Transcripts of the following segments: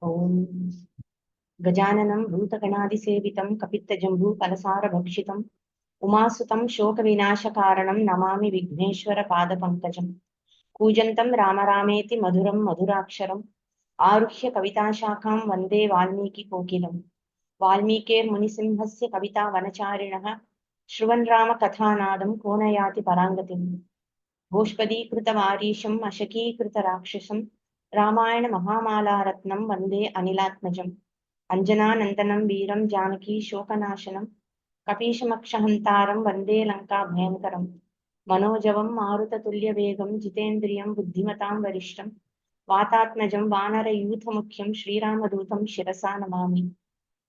ॐ गजाननं भूतगणादिसेवितं कपित्तजम्बूफलसारभक्षितम् उमासुतं शोकविनाशकारणं नमामि विघ्नेश्वरपादपङ्कजम् कूजन्तं राम रामेति मधुरं मधुराक्षरम् आरुह्य कविताशाखां वन्दे वाल्मीकिकोकिलम् वाल्मीकेर्मुनिसिंहस्य कवितावनचारिणः शृण्वन् रामकथानादं को न याति पराङ्गतिम् गोष्पदीकृतवारीशम् अशकीकृतराक्षसं रामायणमहामालारत्नं वन्दे अनिलात्मजम् अञ्जनानन्दनं वीरं जानकी शोकनाशनं कपीशमक्षहन्तारं वन्दे लङ्काभयङ्करम् मनोजवं मारुततुल्यवेगं जितेन्द्रियं बुद्धिमतां वरिष्ठं वातात्मजं वानरयूथमुख्यं श्रीरामदूतं शिरसा नमामि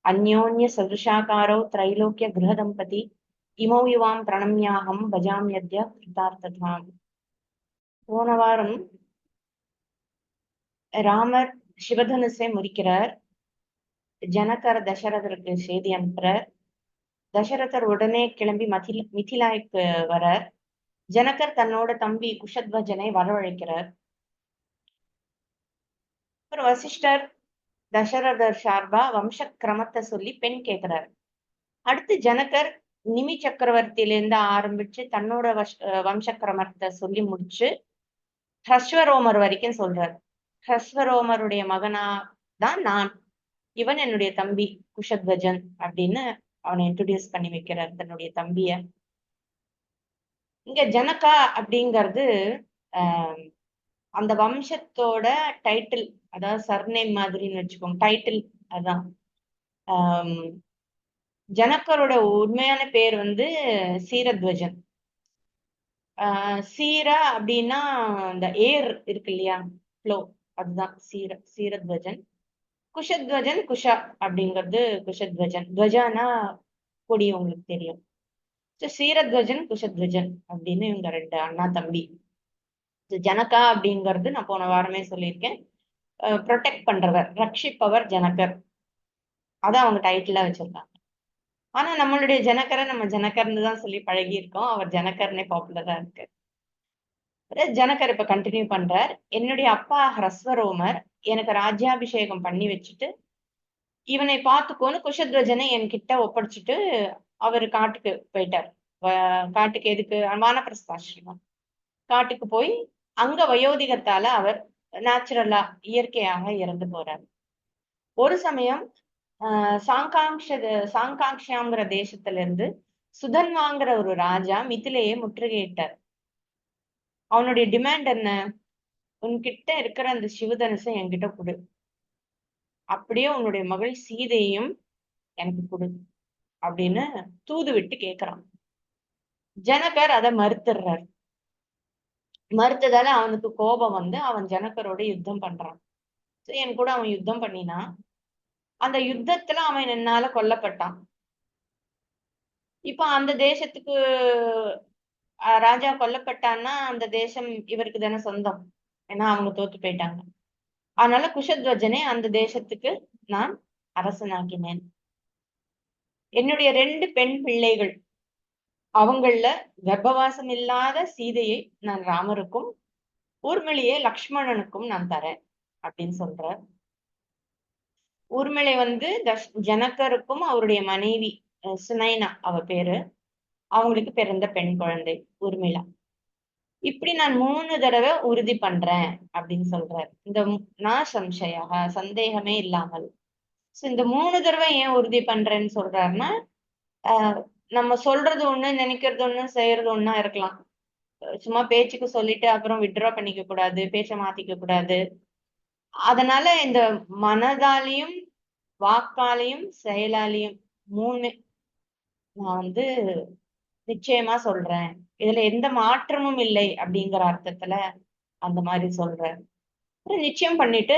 अन्योन्यसदृशाकारौ त्रैलोक्यगृहदम्पती इमौ युवां प्रणम्याहं भजाम्यद्य कृतार्थताम् போன வாரம் ராமர் சிவதனுசை முறிக்கிறார். ஜனகர் தசரதருக்கு செய்தி அனுப்புறார். தசரதர் உடனே கிளம்பி மிதிலாய்க்கு வரார். ஜனகர் தன்னோட தம்பி குஷத்வஜனை வரவழைக்கிறார். அப்புறம் வசிஷ்டர் தசரதர் சார்பா வம்ச கிரமத்தை சொல்லி பெண் கேட்கிறார். அடுத்து ஜனகர் நிமி சக்கரவர்த்தியிலிருந்து ஆரம்பிச்சு தன்னோட வம்ச கிரமத்தை சொல்லி முடிச்சு ஹஸ்வரோமர் வரைக்கும் சொல்றார். ஹஸ்வரோமருடைய மகனா தான் நான், இவன் என்னுடைய தம்பி குஷத்வஜன் அப்படின்னு அவனை இன்ட்ரோடியூஸ் பண்ணி வைக்கிறார் தன்னுடைய தம்பிய. இங்க ஜனகா அப்படிங்கிறது அந்த வம்சத்தோட டைட்டில், அதாவது சர்நேம் மாதிரின்னு வச்சுக்கோங்க, டைட்டில் அதான். ஜனகரோட உண்மையான பேர் வந்து சீரத்வஜன். சீரா அப்படின்னா இந்த ஏர் இருக்கு இல்லையா, ஃப்ளோ, அதுதான் சீரத்வஜன். குஷத்வஜன் குஷா அப்படிங்கிறது குஷத்வஜன். துவஜானா கொடி, உங்களுக்கு தெரியும். சீரத்வஜன் குஷத்வஜன் அப்படின்னு இவங்க ரெண்டு அண்ணா தம்பி. ஜனகா அப்படிங்கிறது நான் போன வாரமே சொல்லியிருக்கேன், ப்ரொடெக்ட் பண்றவர், ரட்சிப்பவர் ஜனகர். அதான் அவங்க டைட்டிலா வச்சிருக்காங்க. ஆனா நம்மளுடைய ஜனகரை நம்ம ஜனகர்னு தான் சொல்லி பழகி இருக்கோம். அவர் ஜனகர்னே பாப்புலரா இருக்கு. ஜனகர் இப்ப கண்டினியூ பண்றார். என்னுடைய அப்பா ஹ்ரஸ்வரோமர் எனக்கு ராஜ்யாபிஷேகம் பண்ணி வச்சுட்டு இவனை பார்த்துக்கோன்னு குஷத்வஜனை என்கிட்ட ஒப்படைச்சிட்டு அவர் காட்டுக்கு போயிட்டார். காட்டுக்கு எதுக்கு? வானப்பிரஸ்தாசிரமம். காட்டுக்கு போய் அங்க வயோதிகத்தால அவர் நேச்சுரலா இயற்கையாக இறந்து போறார். ஒரு சமயம் சாங்காங்ஷாங்கிற தேசத்துல இருந்து சுதன்வாங்கிற ஒரு ராஜா மிதிலையை முற்றுகையிட்டார். அவனுடைய டிமாண்ட் என்ன? உன்கிட்ட இருக்கிற அந்த சிவதனுசை என்கிட்ட கொடு, அப்படியே உன்னுடைய மகள் சீதையையும் எனக்கு கொடு அப்படின்னு தூது விட்டு கேட்கிறான். ஜனகர் அதை மறுத்துடுறார். மறுத்ததால அவனுக்கு கோபம் வந்து அவன் ஜனகரோட யுத்தம் பண்றான். என் கூட அவன் யுத்தம் பண்ணினா அந்த யுத்தத்துல அவன் என்னால கொல்லப்பட்டான். இப்ப அந்த தேசத்துக்கு ராஜா கொல்லப்பட்டான்னா அந்த தேசம் இவருக்கு தானே சொந்தம், ஏன்னா அவங்க தோத்து போயிட்டாங்க. அதனால குஷத்வஜனை அந்த தேசத்துக்கு நான் அரசனாக்கினேன். என்னுடைய 2 பெண் பிள்ளைகள், அவங்கள கர்ப்பவாசம் இல்லாத சீதையை நான் ராமருக்கும் ஊர்மிளையை லக்ஷ்மணனுக்கும் நான் தரேன் அப்படின்னு சொல்றார். ஊர்மிளை வந்து ஜனகருக்கும் அவருடைய மனைவி சுனைனா அவ பேரு, அவங்களுக்கு பிறந்த பெண் குழந்தை ஊர்மிளா. இப்படி நான் 3 தடவை உறுதி பண்றேன் அப்படின்னு சொல்றாரு. இந்த நான் சம்சயா, சந்தேகமே இல்லாமல். இந்த 3 தடவை ஏன் உறுதி பண்றேன்னு சொல்றாருன்னா, நம்ம சொல்றது ஒண்ணு, நினைக்கிறது ஒண்ணு, செய்யறது ஒண்ணா இருக்கலாம். சும்மா பேச்சுக்கு சொல்லிட்டு அப்புறம் வித்ட்ரா பண்ணிக்க கூடாது, பேச்ச மாத்திக்க கூடாது. அதனால இந்த மனதாலையும் வாக்காலையும் செயலாலையும் 3 நான் வந்து நிச்சயமா சொல்றேன், இதுல எந்த மாற்றமும் இல்லை அப்படிங்கிற அர்த்தத்துல அந்த மாதிரி சொல்றார். நிச்சயம் பண்ணிட்டு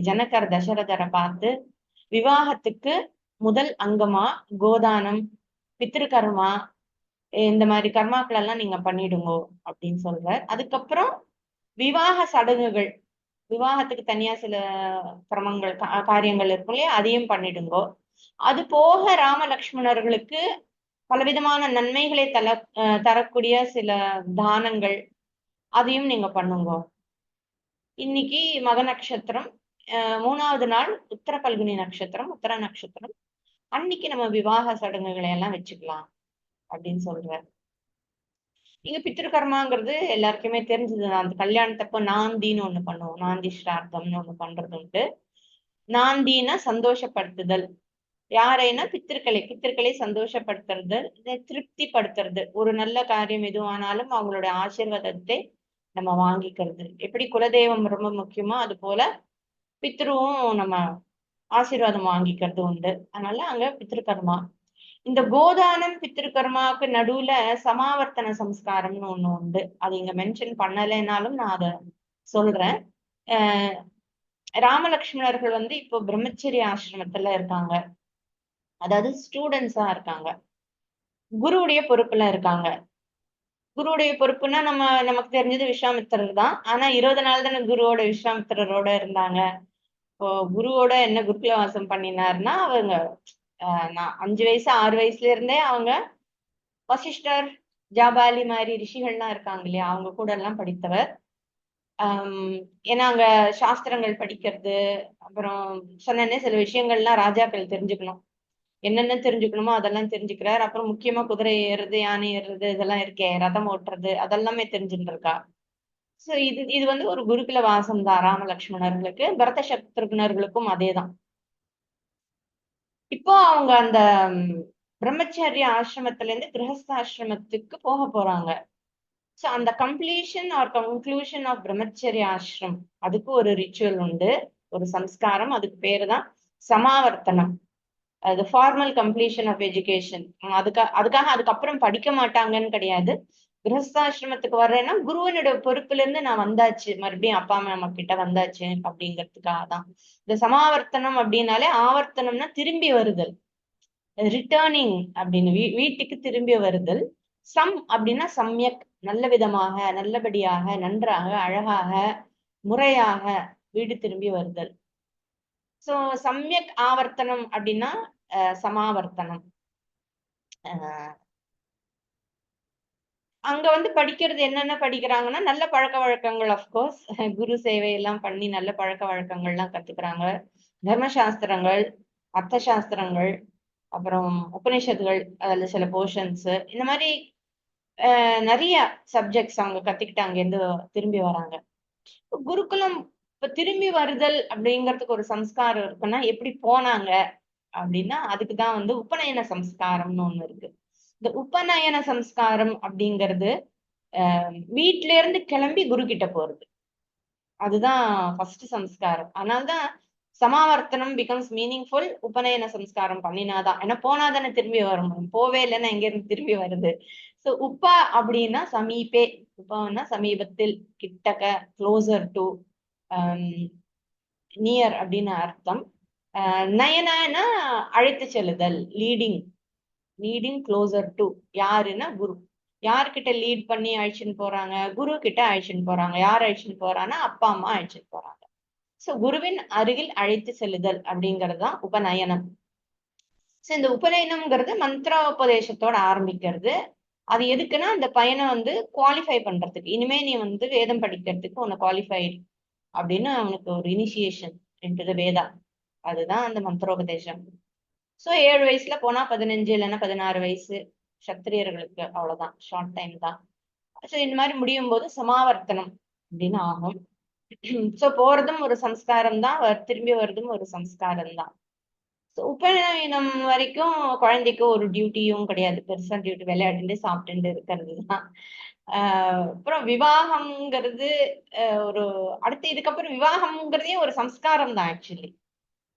ஜனகர் தசரதரை பார்த்து விவாகத்துக்கு முதல் அங்கமா கோதானம், பித்ருகர்மா, இந்த மாதிரி கர்மாக்கள் எல்லாம் நீங்க பண்ணிடுங்கோ அப்படின்னு சொல்றார். அதுக்கப்புறம் விவாக சடங்குகள், விவாகத்துக்கு தனியா சில கிரமங்கள் காரியங்கள் இருக்கும் இல்லையா, அதையும் பண்ணிடுங்கோ. அது போக ராம லக்ஷ்மணர்களுக்கு பலவிதமான நன்மைகளை தரக்கூடிய சில தானங்கள், அதையும் நீங்க பண்ணுங்க. இன்னைக்கு மக நட்சத்திரம், 3வது நாள் உத்தர பல்குனி நட்சத்திரம், உத்தர நட்சத்திரம். அன்னைக்கு நம்ம விவாக சடங்குகளை எல்லாம் வச்சுக்கலாம் அப்படின்னு சொல்றாரு. இங்க பித்ருகர்மாங்கிறது எல்லாருக்குமே தெரிஞ்சதுதான். அந்த கல்யாணத்தப்ப நாந்தின்னு ஒண்ணு பண்ணுவோம். நாந்தி ஸ்ரார்த்தம்னு ஒண்ணு பண்றது உண்டு. நாந்தின்னா சந்தோஷப்படுத்துதல். யாரைன்னா பித்திருக்களை சந்தோஷப்படுத்துறது, திருப்திப்படுத்துறது. ஒரு நல்ல காரியம் எதுவானாலும் அவங்களுடைய ஆசீர்வாதத்தை நம்ம வாங்கிக்கிறது. எப்படி குலதெய்வம் ரொம்ப முக்கியமோ அது போல பித்ருவும் நம்ம ஆசீர்வாதம் வாங்கிக்கிறது உண்டு. அதனால அங்க பித்ருகர்மா. இந்த கோதானம் பித்ருகர்மாவுக்கு நடுவுல சமாவர்த்தன சம்ஸ்காரம்னு ஒண்ணு உண்டு. அது இங்க மென்ஷன் பண்ணலைன்னாலும் நான் அதை சொல்றேன். ராமலட்சுமணர்கள் வந்து இப்போ பிரம்மச்சரிய ஆசிரமத்துல இருக்காங்க. அதாவது ஸ்டூடெண்ட்ஸா இருக்காங்க. குருவுடைய பொறுப்புல இருக்காங்க. குருவுடைய பொறுப்புன்னா நமக்கு தெரிஞ்சது விஸ்வாமித்திரர் தான். ஆனா 20 நாள் தானே குருவோட விஸ்வாமித்திரரோட இருந்தாங்க. இப்போ குருவோட என்ன குருகுல வாசம் பண்ணினார்னா அவங்க நான் 5 வயசு 6 வயசுல இருந்தே அவங்க வசிஷ்டர், ஜாபாலி மாதிரி ரிஷிகள்லாம் இருக்காங்க இல்லையா, அவங்க கூட எல்லாம் படித்தவர். ஏன்னா அங்க சாஸ்திரங்கள் படிக்கிறது, அப்புறம் சொன்னேன்னே சில விஷயங்கள்லாம் ராஜாக்கள் தெரிஞ்சுக்கணும். என்னென்ன தெரிஞ்சுக்கணுமோ அதெல்லாம் தெரிஞ்சுக்கிறார். அப்புறம் முக்கியமா குதிரை ஏறுறது, யானை ஏறுறது, இதெல்லாம் இருக்கே, ரதம் ஓட்டுறது, அதெல்லாமே தெரிஞ்சுட்டு இருக்கா. சோ இது வந்து ஒரு குருகுல வாசம் தான் ராம லட்சுமணர்களுக்கு. பரத சத்ருக்னர்களுக்கும் அதேதான். இப்போ அவங்க அந்த பிரம்மச்சரிய ஆசிரமத்துல இருந்து கிரகஸ்தாசிரமத்துக்கு போக போறாங்க. சோ அந்த கம்ப்ளீஷன் ஆர் கன்க்ளூஷன் ஆஃப் பிரம்மச்சரிய ஆசிரம், அதுக்கு ஒரு ரிச்சுவல் உண்டு, ஒரு சம்ஸ்காரம். அதுக்கு பேரு தான் சமாவர்த்தனம். அது ஃபார்மல் கம்ப்ளீஷன் ஆஃப் எஜுகேஷன். அதுக்காக அதுக்கப்புறம் படிக்க மாட்டாங்கன்னு கிடையாது. கிரகஸ்தாசிரமத்துக்கு வர்றேன்னா குருவனுடைய பொறுப்புல இருந்து நான் வந்தாச்சு, மறுபடியும் அப்பா அம்மா நம்ம கிட்ட வந்தாச்சு அப்படிங்கிறதுக்காக தான். இந்த சமாவர்த்தனம் அப்படின்னாலே, ஆவர்த்தனம்னா திரும்பி வருதல், ரிட்டர்னிங் அப்படின்னு, வீட்டுக்கு திரும்பி வருதல். அப்படின்னா சம்யக், நல்ல விதமாக, நல்லபடியாக, நன்றாக, அழகாக, முறையாக வீடு திரும்பி வருதல். சோ சம்யக் ஆவர்த்தனம் அப்படின்னா சமாவர்த்தனம். அங்க வந்து படிக்கிறது என்னென்ன படிக்கிறாங்கன்னா, நல்ல பழக்க வழக்கங்கள், அப்கோர்ஸ் குரு சேவை எல்லாம் பண்ணி நல்ல பழக்க வழக்கங்கள் எல்லாம் கத்துக்கிறாங்க. தர்மசாஸ்திரங்கள், அர்த்த சாஸ்திரங்கள், அப்புறம் உபநிஷத்துகள், அதுல சில போர்ஷன்ஸ், இந்த மாதிரி நிறைய சப்ஜெக்ட்ஸ் அவங்க கத்துக்கிட்டு அங்கிருந்து திரும்பி வராங்க. குருகுலம் இப்ப திரும்பி வருதல் அப்படிங்கிறதுக்கு ஒரு சம்ஸ்காரம் இருக்குன்னா, எப்படி போனாங்க அப்படின்னா, அதுக்குதான் வந்து உபநயன சம்ஸ்காரம்னு ஒண்ணு இருக்கு. இந்த உபநயன சம்ஸ்காரம் அப்படிங்கிறது வீட்ல இருந்து கிளம்பி குரு கிட்ட போறது, அதுதான் ஃபர்ஸ்ட் சம்ஸ்காரம். அதனால்தான் சமாவர்த்தனம் பிகம்ஸ் மீனிங்ஃபுல். உபநயன சம்ஸ்காரம் பண்ணினாதான், ஏன்னா போனாதானே திரும்பி வர முடியும். போவே இல்லைன்னா எங்க இருந்து திரும்பி வருது. சோ உப்பா அப்படின்னா சமீபே, உப்பான்னா சமீபத்தில், கிட்டக்க, க்ளோசர் டு, நியர் அப்படின்னு அர்த்தம். நயனா அழைத்து செல்லுதல், லீடிங், லீடிங் க்ளோசர் டு. யாருன்னா குரு. யார்கிட்ட லீட் பண்ணி அழைச்சின்னு போறாங்க? குரு கிட்ட அழைச்சின்னு போறாங்க. யார் அழைச்சின்னு போறான்னா அப்பா அம்மா அழைச்சின்னு போறாங்க. சோ குருவின் அருகில் அழைத்து செல்லுதல் அப்படிங்கறதுதான் உபநயனம். சோ இந்த உபநயனம்ங்கிறது மந்திரோபதேசத்தோட ஆரம்பிக்கிறது. அது எதுக்குன்னா, அந்த பையனை வந்து குவாலிஃபை பண்றதுக்கு, இனிமே நீ வந்து வேதம் படிக்கிறதுக்கு உன்னை குவாலிஃபைடு அப்படின்னு அவனுக்கு ஒரு இனிஷியேஷன் இன்டு வேதா. அதுதான் அந்த மந்திரோபதேசம். சோ 7 வயசுல போனா 15 இல்லைன்னா 16 வயசு சத்திரியர்களுக்கு, அவ்வளவுதான், ஷார்ட் டைம் தான். சோ இந்த மாதிரி முடியும் போது சமாவர்த்தனம் அப்படின்னு ஆகும். சோ போறதும் ஒரு சம்ஸ்காரம் தான், திரும்பி வர்றதும் ஒரு சம்ஸ்காரம் தான். உபநயனம் வரைக்கும் குழந்தைக்கு ஒரு டியூட்டியும் கிடையாது, பெருசா டியூட்டி, விளையாட்டு சாப்பிட்டு இருக்கிறது தான். அப்புறம் விவாகம்ங்கிறது ஒரு அடுத்து, இதுக்கப்புறம் விவாகம்ங்கிறதே ஒரு சம்ஸ்காரம் தான் ஆக்சுவலி.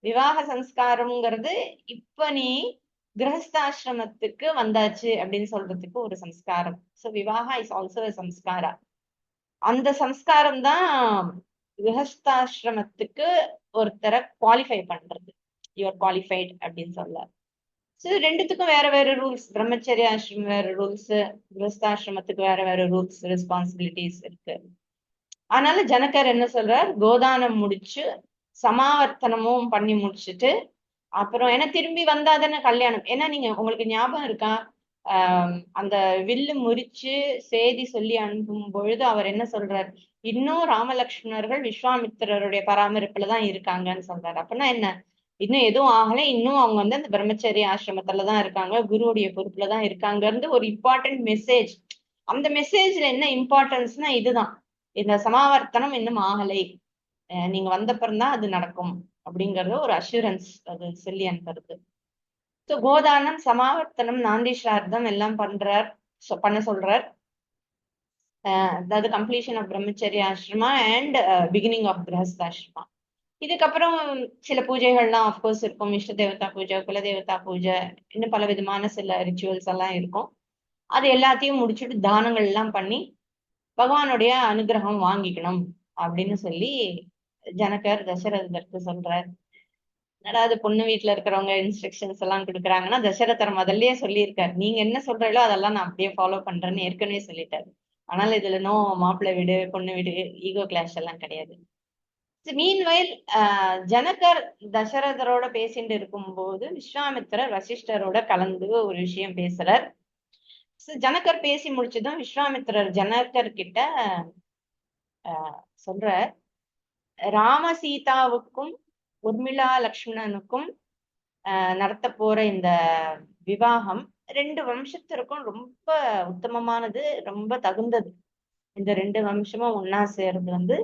விவாக சம்ஸ்காரம்ங்கிறது இப்ப நீ கிரகஸ்தாசிரமத்துக்கு வந்தாச்சு அப்படின்னு சொல்றதுக்கு ஒரு சம்ஸ்காரம். சோ விவாகா இஸ் ஆல்சோ சம்ஸ்காரா. அந்த சம்ஸ்காரம் தான் கிரகஸ்தாசிரமத்துக்கு ஒருத்தரை குவாலிஃபை பண்றது, யூஆர் குவாலிஃபைட் அப்படின்னு சொல்ல. சோ ரெண்டுத்துக்கும் வேற வேற ரூல்ஸ். பிரம்மச்சரிய ஆசிரமம் வேற ரூல்ஸ், கிரகஸ்தாசிரமத்துக்கு வேற வேற ரூல்ஸ், ரெஸ்பான்சிபிலிட்டிஸ் இருக்கு. அதனால ஜனகர் என்ன சொல்றார், கோதானம் முடிச்சு சமாவர்த்தனமும் பண்ணி முடிச்சுட்டு, அப்புறம் ஏன்னா திரும்பி வந்தாதானே கல்யாணம். ஏன்னா நீங்க, உங்களுக்கு ஞாபகம் இருக்கா, அந்த வில்லு முறிச்சு செய்தி சொல்லி அனுப்பும் பொழுது அவர் என்ன சொல்றார், இன்னும் ராமலக்ஷ்மணர்கள் விஸ்வாமித்திரருடைய பராமரிப்புலதான் இருக்காங்கன்னு சொல்றாரு. அப்படின்னா என்ன, இன்னும் எதுவும் ஆகல, இன்னும் அவங்க வந்து அந்த பிரம்மச்சரிய ஆசிரமத்துலதான் இருக்காங்க, குருவுடைய பொறுப்புலதான் இருக்காங்கிறது ஒரு இம்பார்ட்டன்ட் மெசேஜ். அந்த மெசேஜ்ல என்ன இம்பார்ட்டன்ஸ்னா இதுதான், இந்த சமாவர்த்தனம் இன்னும் ஆகலை, நீங்க வந்தப்புறம் அது நடக்கும் அப்படிங்கறது ஒரு அஷூரன்ஸ் அது சொல்லி அனுப்புறது. ஸோ கோதானம், சமாவர்த்தனம், நாந்தி ஸ்ரார்த்தம் எல்லாம் பண்ண சொல்றார். அதாவது கம்ப்ளீஷன் ஆஃப் பிரம்மச்சரிய ஆசிரமா அண்ட் பிகினிங் ஆஃப் கிரகஸ்தாசிரமா. இதுக்கப்புறம் சில பூஜைகள்லாம் அஃப்கோர்ஸ் இருக்கும், இஷ்ட தேவதா பூஜை, குலதேவதா பூஜை, இன்னும் பல விதமான சில ரிச்சுவல்ஸ் எல்லாம் இருக்கும். அது எல்லாத்தையும் முடிச்சுட்டு தானங்கள் எல்லாம் பண்ணி பகவானுடைய அனுகிரகம் வாங்கிக்கணும் அப்படின்னு சொல்லி ஜனகர் தசரதற்கு சொல்றார். அதாவது பொண்ணு வீட்டுல இருக்கிறவங்க இன்ஸ்ட்ரக்ஷன்ஸ் எல்லாம் கொடுக்குறாங்கன்னா தசரதர் முதல்லயே சொல்லியிருக்காரு, நீங்க என்ன சொல்றீங்களோ அதெல்லாம் நான் அப்படியே ஃபாலோ பண்றேன்னு ஏற்கனவே சொல்லிட்டாரு. ஆனால் இதுல நோ மாப்பிள்ளை வீடு பொண்ணு வீடு ஈகோ கிளாஷ் எல்லாம் கிடையாது. மீன்வயல் ஜனகர் தசரதரோட பேசிட்டு இருக்கும்போது விஸ்வாமித்திரர் வசிஷ்டரோட கலந்து ஒரு விஷயம் பேசுறார். ஜனகர் பேசி முடிச்சதும் விஸ்வாமித்திரர் ஜனகர் கிட்ட சொல்ற, ராம சீதாவுக்கும் உர்மிளா லக்ஷ்மணனுக்கும் நடத்த போற இந்த விவாகம் 2 வம்சத்திற்கும் ரொம்ப உத்தமமானது, ரொம்ப தகுந்தது. இந்த 2 வம்சமும் ஒன்னா சேர்றது வந்து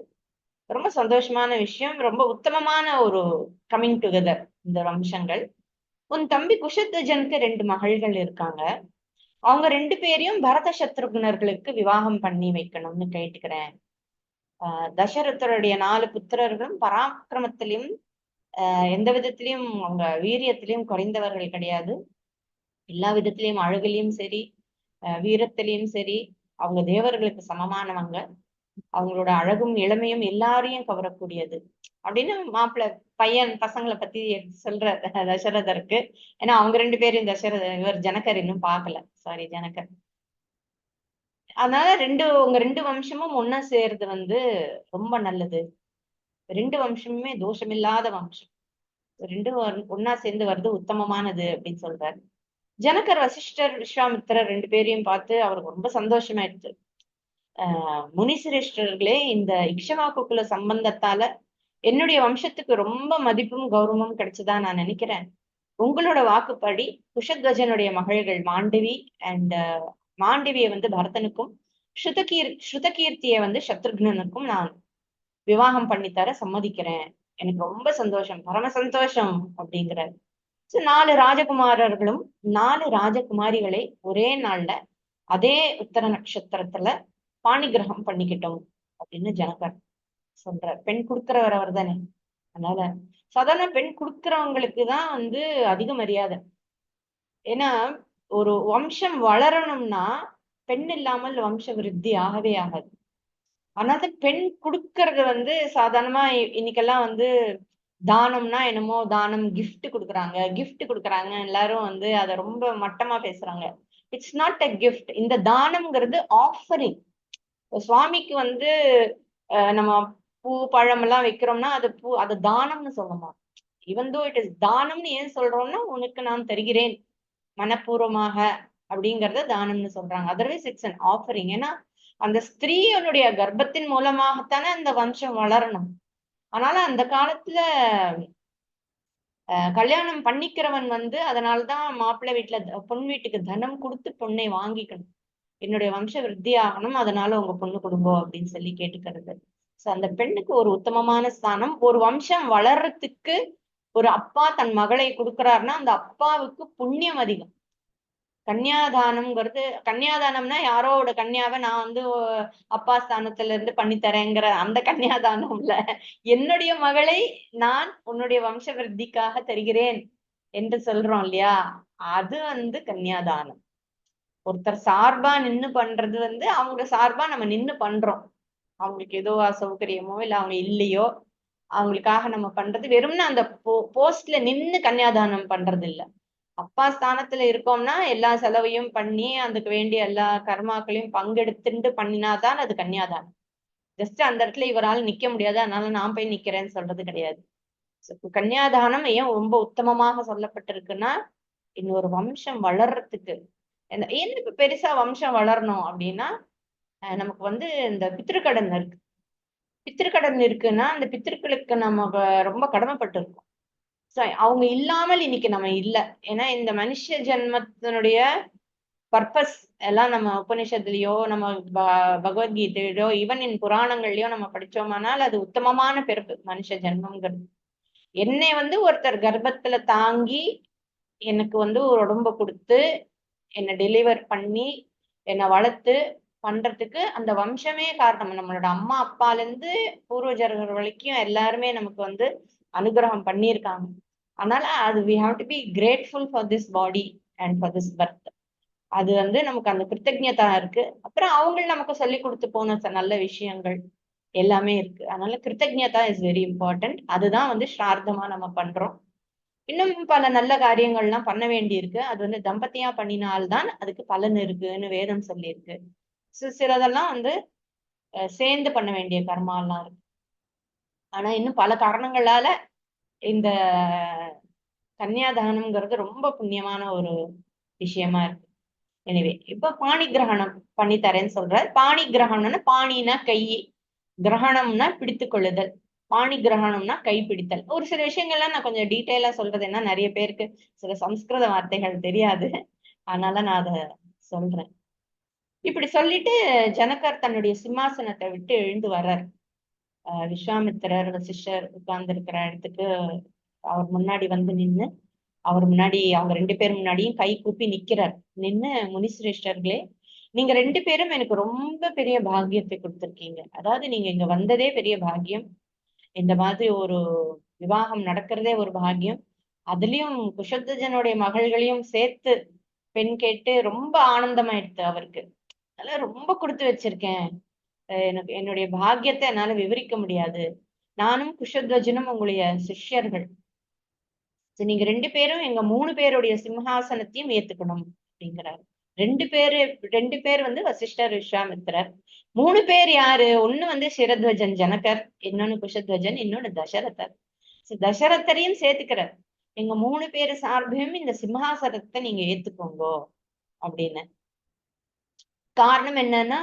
ரொம்ப சந்தோஷமான விஷயம், ரொம்ப உத்தமமான ஒரு கமிங் டுகெதர் இந்த வம்சங்கள். உன் தம்பி குஷத்வஜனுக்கு 2 மகள்கள் இருக்காங்க, அவங்க 2 பேரையும் பரத சத்ருகுணர்களுக்கு விவாகம் பண்ணி வைக்கணும்னு கேட்டுக்கிறேன். தசரதருடைய 4 புத்திரர்களும் பராக்கிரமத்திலையும் எந்த விதத்திலையும் அவங்க வீரியத்திலையும் குறைந்தவர்கள் கிடையாது. எல்லா விதத்திலையும் அழகிலையும் சரி வீரத்திலையும் சரி அவங்க தேவர்களுக்கு சமமானவங்க. அவங்களோட அழகும் இளமையும் எல்லாரையும் கவரக்கூடியது அப்படின்னு மாப்பிள்ளை பசங்களை பத்தி சொல்ற தசரதருக்கு. ஏன்னா அவங்க 2 பேரும் இவர் ஜனகர் இன்னும் பார்க்கல, சாரி ஜனகர். அதனால உங்க 2 வம்சமும் ஒன்னா சேர்றது வந்து ரொம்ப நல்லது, 2 வம்சமுமே தோஷமில்லாத வம்சம், 2 ஒன்னா சேர்ந்து வருது உத்தமமானது அப்படின்னு சொல்றாரு. ஜனகர் வசிஷ்டர் விஸ்வாமித்திரர் 2 பேரையும் பார்த்து அவருக்கு ரொம்ப சந்தோஷமாயிடுச்சு. முனிசிரேஷ்டர்களே, இந்த இக்ஷவாக்குக்குல சம்பந்தத்தால என்னுடைய வம்சத்துக்கு ரொம்ப மதிப்பும் கௌரவமும் கிடைச்சதா நான் நினைக்கிறேன். உங்களோட வாக்குப்படி குஷத்வஜனுடைய மகள்கள் மாண்டவி அண்ட் மாண்டவியை வந்து பரதனுக்கும் ஸ்ருதகீர்த்தியை வந்து சத்ருக்னனுக்கும் நான் விவாகம் பண்ணித்தர சம்மதிக்கிறேன், எனக்கு ரொம்ப சந்தோஷம், பரம சந்தோஷம் அப்படிங்கிறார். 4 ராஜகுமாரர்களும் 4 ராஜகுமாரிகளை ஒரே நாள்ல அதே உத்தர நட்சத்திரத்துல பாணிகிரகம் பண்ணிக்கிட்டோம் அப்படின்னு ஜனகர் சொல்றார். பெண் கொடுக்கிறவர் அவர் தானே, அதனால சாதாரண பெண் கொடுக்கிறவங்களுக்குதான் வந்து அதிக மரியாதை. ஏன்னா ஒரு வம்சம் வளரணும்னா பெண் இல்லாமல் வம்ச விருத்தி ஆகவே ஆகாது. அதனால பெண் கொடுக்கறது வந்து சாதாரணமா இன்னைக்கெல்லாம் வந்து தானம்னா என்னமோ தானம் கிஃப்ட் கொடுக்குறாங்க எல்லாரும் வந்து அதை ரொம்ப மட்டமா பேசுறாங்க. It's not a gift. இந்த தானம்ங்கிறது ஆஃபரிங். சுவாமிக்கு வந்து நம்ம பூ பழம் எல்லாம் வைக்கிறோம்னா அது தானம்னு சொல்லணுமா. ஈவன் தோ இட் இஸ் தானம்னு ஏன் சொல்றோம்னா, உனக்கு நான் தருகிறேன் மனப்பூர்வமாக அப்படிங்கறத தானம்னு சொல்றாங்க. Otherwise it's an offering. ஏன்னா அந்த ஸ்திரீயனுடைய கர்ப்பத்தின் மூலமாகத்தானே அந்த வம்சம் வளரணும். அதனால அந்த காலத்துல கல்யாணம் பண்ணிக்கிறவன் வந்து அதனாலதான் மாப்பிள்ளை வீட்டுல பொண்ணு வீட்டுக்கு தனம் கொடுத்து பொண்ணை வாங்கிக்கணும், என்னுடைய வம்ச விருத்தி ஆகணும், அதனால உங்க பொண்ணு கொடுங்கோ அப்படின்னு சொல்லி கேட்டுக்கிறது. சோ அந்த பெண்ணுக்கு ஒரு உத்தமமான ஸ்தானம். ஒரு வம்சம் வளர்றதுக்கு ஒரு அப்பா தன் மகளை கொடுக்கிறாருன்னா அந்த அப்பாவுக்கு புண்ணியம் அதிகம். கன்னியாதானம்னா யாரோட கன்னியாவை நான் வந்து அப்பா ஸ்தானத்துல இருந்து பண்ணித்தரேங்கிற அந்த கன்னியாதானம் இல்ல, என்னுடைய மகளை நான் உன்னுடைய வம்ச விருத்திக்காக தருகிறேன் என்று சொல்றோம் இல்லையா, அது வந்து கன்னியாதானம். ஒருத்தர் சார்பா நின்னு பண்றது வந்து அவங்க சார்பா நம்ம நின்னு பண்றோம். அவங்களுக்கு ஏதோ அசௌகரியமோ இல்ல அவங்க இல்லையோ அவங்களுக்காக நம்ம பண்றது வெறும்னா அந்த போஸ்ட்ல நின்னு கன்னியாதானம் பண்றது இல்ல. அப்பா ஸ்தானத்துல இருக்கோம்னா எல்லா செலவையும் பண்ணி அதுக்கு வேண்டிய எல்லா கர்மாக்களையும் பங்கெடுத்துட்டு பண்ணினாதான் அது கன்னியாதானம். ஜஸ்ட் அந்த இடத்துல இவரால் நிக்க முடியாது அதனால நான் போய் நிக்கிறேன்னு சொல்றது கிடையாது. கன்னியாதானம் ஏன் ரொம்ப உத்தமமாக சொல்லப்பட்டிருக்குன்னா, இன்னொரு வம்சம் வளர்றதுக்கு ஏன் இப்ப பெருசா வம்சம் வளரணும் அப்படின்னா நமக்கு வந்து இந்த பித்ருக்கடன் இருக்கு. பித்திருக்கடன் இருக்குன்னா அந்த பித்திருக்களுக்கு நம்ம ரொம்ப கடமைப்பட்டு இருக்கோம். அவங்க இல்லாமல் இன்னைக்கு நம்ம இல்ல. ஏன்னா இந்த மனுஷ ஜென்மத்தினுடைய பர்பஸ் எல்லாம் நம்ம உபநிஷத்துலயோ நம்ம பகவத்கீதையிலோ ஈவன் இன் புராணங்கள்லயோ நம்ம படிச்சோமானால் அது உத்தமமான பிறப்பு மனுஷ ஜென்மங்கிறது. என்னை ஒருத்தர் கர்ப்பத்துல தாங்கி எனக்கு ஒரு உடம்ப கொடுத்து என்னை டெலிவர் பண்ணி என்னை வளர்த்து பண்றதுக்கு அந்த வம்சமே காரணம். நம்மளோட அம்மா அப்பால இருந்து பூர்வஜர்கள் வரைக்கும் எல்லாருமே நமக்கு அனுகிரகம் பண்ணியிருக்காங்க. அதனால அது we have to be grateful for this body and for this birth. அது நமக்கு அந்த கிருத்தஜ்ஞதா இருக்கு. அப்புறம் அவங்க நமக்கு சொல்லி கொடுத்து போன நல்ல விஷயங்கள் எல்லாமே இருக்கு. அதனால கிருத்தஜ்ஞதா இஸ் வெரி இம்பார்ட்டன்ட். அதுதான் ஸ்ரார்த்தமா நம்ம பண்றோம். இன்னும் பல நல்ல காரியங்கள்லாம் பண்ண வேண்டி இருக்கு. அது தம்பதியா பண்ணினால்தான் அதுக்கு பலன் இருக்குன்னு வேதம் சொல்லியிருக்கு. சிலதெல்லாம் சேர்ந்து பண்ண வேண்டிய கர்மா எல்லாம் இருக்கு. ஆனா இன்னும் பல காரணங்களால இந்த கன்னியாதானம்ங்கிறது ரொம்ப புண்ணியமான ஒரு விஷயமா இருக்கு. எனவே இப்ப பாணி கிரகணம் பண்ணி தரேன்னு சொல்றார். பாணி கிரகணம்னா பாணினா கை, கிரகணம்னா பிடித்து கொள்ளுதல், பாணி கிரகணம்னா கை பிடித்தல். ஒரு சில விஷயங்கள்லாம் நான் கொஞ்சம் டீட்டெயிலா சொல்றது என்ன, நிறைய பேருக்கு சில சம்ஸ்கிருத வார்த்தைகள் தெரியாது, அதனால நான் அதை சொல்றேன். இப்படி சொல்லிட்டு ஜனகர் தன்னுடைய சிம்மாசனத்தை விட்டு எழுந்து வர்றார். விஸ்வாமித்திரர் வசிஷ்டர் உட்கார்ந்து இருக்கிற இடத்துக்கு அவர் முன்னாடி நின்னு அவர் முன்னாடி அவங்க 2 பேர் முன்னாடியும் கை கூப்பி நிக்கிறார். நின்னு, முனிசிரேஷ்டர்களே, நீங்க 2 பேரும் எனக்கு ரொம்ப பெரிய பாக்கியத்தை கொடுத்திருக்கீங்க. அதாவது நீங்க இங்க வந்ததே பெரிய பாக்கியம். இந்த மாதிரி ஒரு விவாகம் நடக்கிறதே ஒரு பாக்கியம். அதுலயும் குஷத்வஜனுடைய மகள்களையும் சேர்த்து பெண் கேட்டு ரொம்ப ஆனந்தமாயிடுத்து அவருக்கு. அதனால ரொம்ப கொடுத்து வச்சிருக்கேன். எனக்கு என்னுடைய பாக்கியத்தை என்னால விவரிக்க முடியாது. நானும் குஷத்வஜனும் உங்களுடைய சிஷ்யர்கள். நீங்க 2 பேரும் எங்க 3 பேருடைய சிம்ஹாசனத்தையும் ஏத்துக்கணும் அப்படிங்கிறாரு. 2 பேர் வசிஷ்டர், விஸ்வாமித்திரர். 3 பேர் யாரு? ஒண்ணு சிரத்வஜன் ஜனகர், இன்னொன்னு குஷத்வஜன், இன்னொன்னு தசரதர். தசரதரையும் சேர்த்துக்கிறார். எங்க 3 பேரு சார்பையும் இந்த சிம்ஹாசனத்தை நீங்க ஏத்துக்கோங்கோ அப்படின்னு. காரணம் என்னன்னா,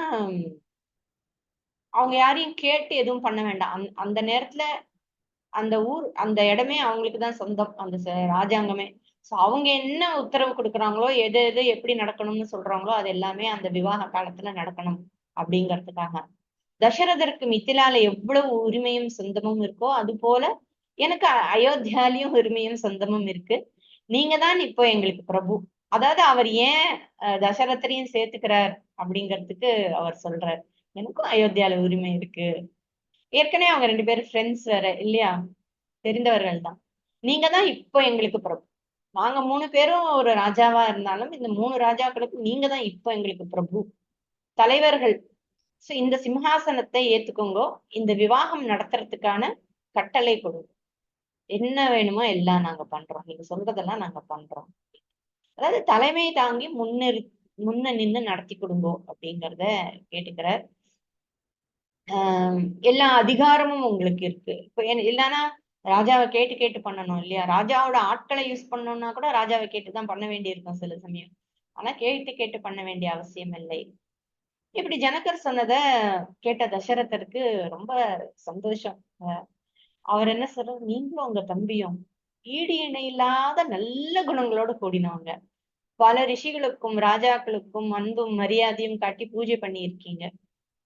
அவங்க யாரையும் கேட்டு எதுவும் பண்ண வேண்டாம். அந்த நேரத்துல அந்த ஊர் அந்த இடமே அவங்களுக்குதான் சொந்தம், அந்த ராஜாங்கமே. சோ அவங்க என்ன உத்தரவு கொடுக்குறாங்களோ, எது எது எப்படி நடக்கணும்னு சொல்றாங்களோ அது எல்லாமே அந்த விவாக காலத்துல நடக்கணும் அப்படிங்கிறதுக்காக. தசரதருக்கு மித்திலால எவ்வளவு உரிமையும் சொந்தமும் இருக்கோ அது போல எனக்கு அயோத்தியாலையும் உரிமையும் சொந்தமும் இருக்கு. நீங்க தான் இப்போ எங்களுக்கு பிரபு. அதாவது அவர் ஏன் தசரதரையும் சேர்த்துக்கிறார் அப்படிங்கிறதுக்கு அவர் சொல்றார், எனக்கும் அயோத்தியால உரிமை இருக்கு. ஏற்கனவே அவங்க 2 பேரும் ஃப்ரெண்ட்ஸ் வேற இல்லையா, தெரிந்தவர்கள் தான். நீங்க தான் இப்போ எங்களுக்கு பிரபு. நாங்க 3 பேரும் ஒரு ராஜாவா இருந்தாலும் இந்த 3 ராஜாக்களுக்கு நீங்க தான் இப்போ எங்களுக்கு பிரபு, தலைவர்கள். சோ இந்த சிம்ஹாசனத்தை ஏத்துக்கோங்க, இந்த விவாகம் நடத்துறதுக்கான கட்டளை கொடுங்க, என்ன வேணுமோ எல்லாம் நாங்க பண்றோம், நீங்க சொல்றதெல்லாம் நாங்க பண்றோம். அதாவது தலைமை தாங்கி முன்ன நின்று நடத்தி கொடுங்கோ அப்படிங்கிறத கேட்டுக்கிறார். எல்லா அதிகாரமும் உங்களுக்கு இருக்கு. இப்ப இல்லைன்னா ராஜாவை கேட்டு கேட்டு பண்ணணும் இல்லையா? ராஜாவோட ஆட்களை யூஸ் பண்ணணும்னா கூட ராஜாவை கேட்டுதான் பண்ண வேண்டியிருக்கும் சில சமயம். ஆனா கேட்டு கேட்டு பண்ண வேண்டிய அவசியம் இல்லை. இப்படி ஜனகர் சொன்னத கேட்ட தசரதருக்கு ரொம்ப சந்தோஷம். அவர் என்ன சொல்றாரு, நீங்களும் உங்க தம்பியும் ஈடு இணை இல்லாத நல்ல குணங்களோட கூடினவங்க. பல ரிஷிகளுக்கும் ராஜாக்களுக்கும் அன்பும் மரியாதையும் காட்டி பூஜை பண்ணி இருக்கீங்க.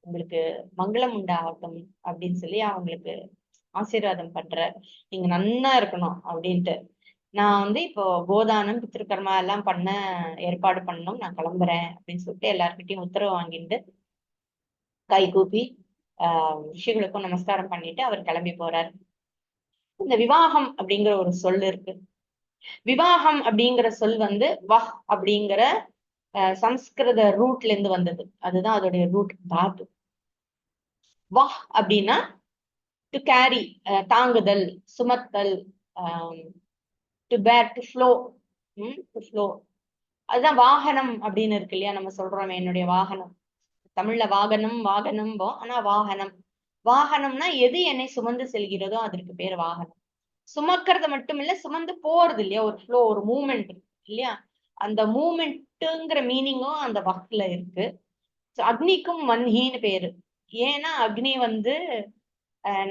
உங்களுக்கு மங்களம் உண்டாகட்டும் அப்படின்னு சொல்லி அவங்களுக்கு ஆசீர்வாதம் பண்ற. நீங்க நன்னா இருக்கணும் அப்படின்ட்டு. நான் இப்போ கோதானம் பித்திருக்கர்மா எல்லாம் பண்ண ஏற்பாடு பண்ணணும், நான் கிளம்புறேன் அப்படின்னு சொல்லிட்டு எல்லார்கிட்டையும் உத்தரவு வாங்கிட்டு கை கூப்பி ரிஷிகளுக்கும் நமஸ்காரம் பண்ணிட்டு அவர் கிளம்பி போறார். இந்த விவாகம் அப்படிங்கிற ஒரு சொல் இருக்கு. விவாகம் அப்படிங்கிற சொல் வஹ் அப்படிங்கிற சம்ஸ்கிருத ரூட்ல இருந்து வந்தது. அதுதான் அதோடைய ரூட் தாத்து. வஹ் அப்படின்னா டு கேரி, தாங்குதல், சுமத்தல், டு பேர், டு ஃப்ளோ, டு ஃப்ளோ. அதுதான் வாகனம் அப்படின்னு இருக்கு இல்லையா, நம்ம சொல்றோம் என்னுடைய வாகனம். தமிழ்ல வாகனம் வாகனம், ஆனா வாகனம், வாகனம்னா எது என்னை சுமந்து செல்கிறதோ அதற்கு பேர் வாகனம். சுமக்கிறது மட்டும் இல்ல, சுமந்து போறது இல்லையா, ஒரு ஃப்ளோ, ஒரு மூமெண்ட் இல்லையா, அந்த மூமெண்ட்டுங்கிற மீனிங்கும் அந்த வஹ்ல இருக்கு. அக்னிக்கும் வன்ஹின்னு பேரு. ஏன்னா அக்னி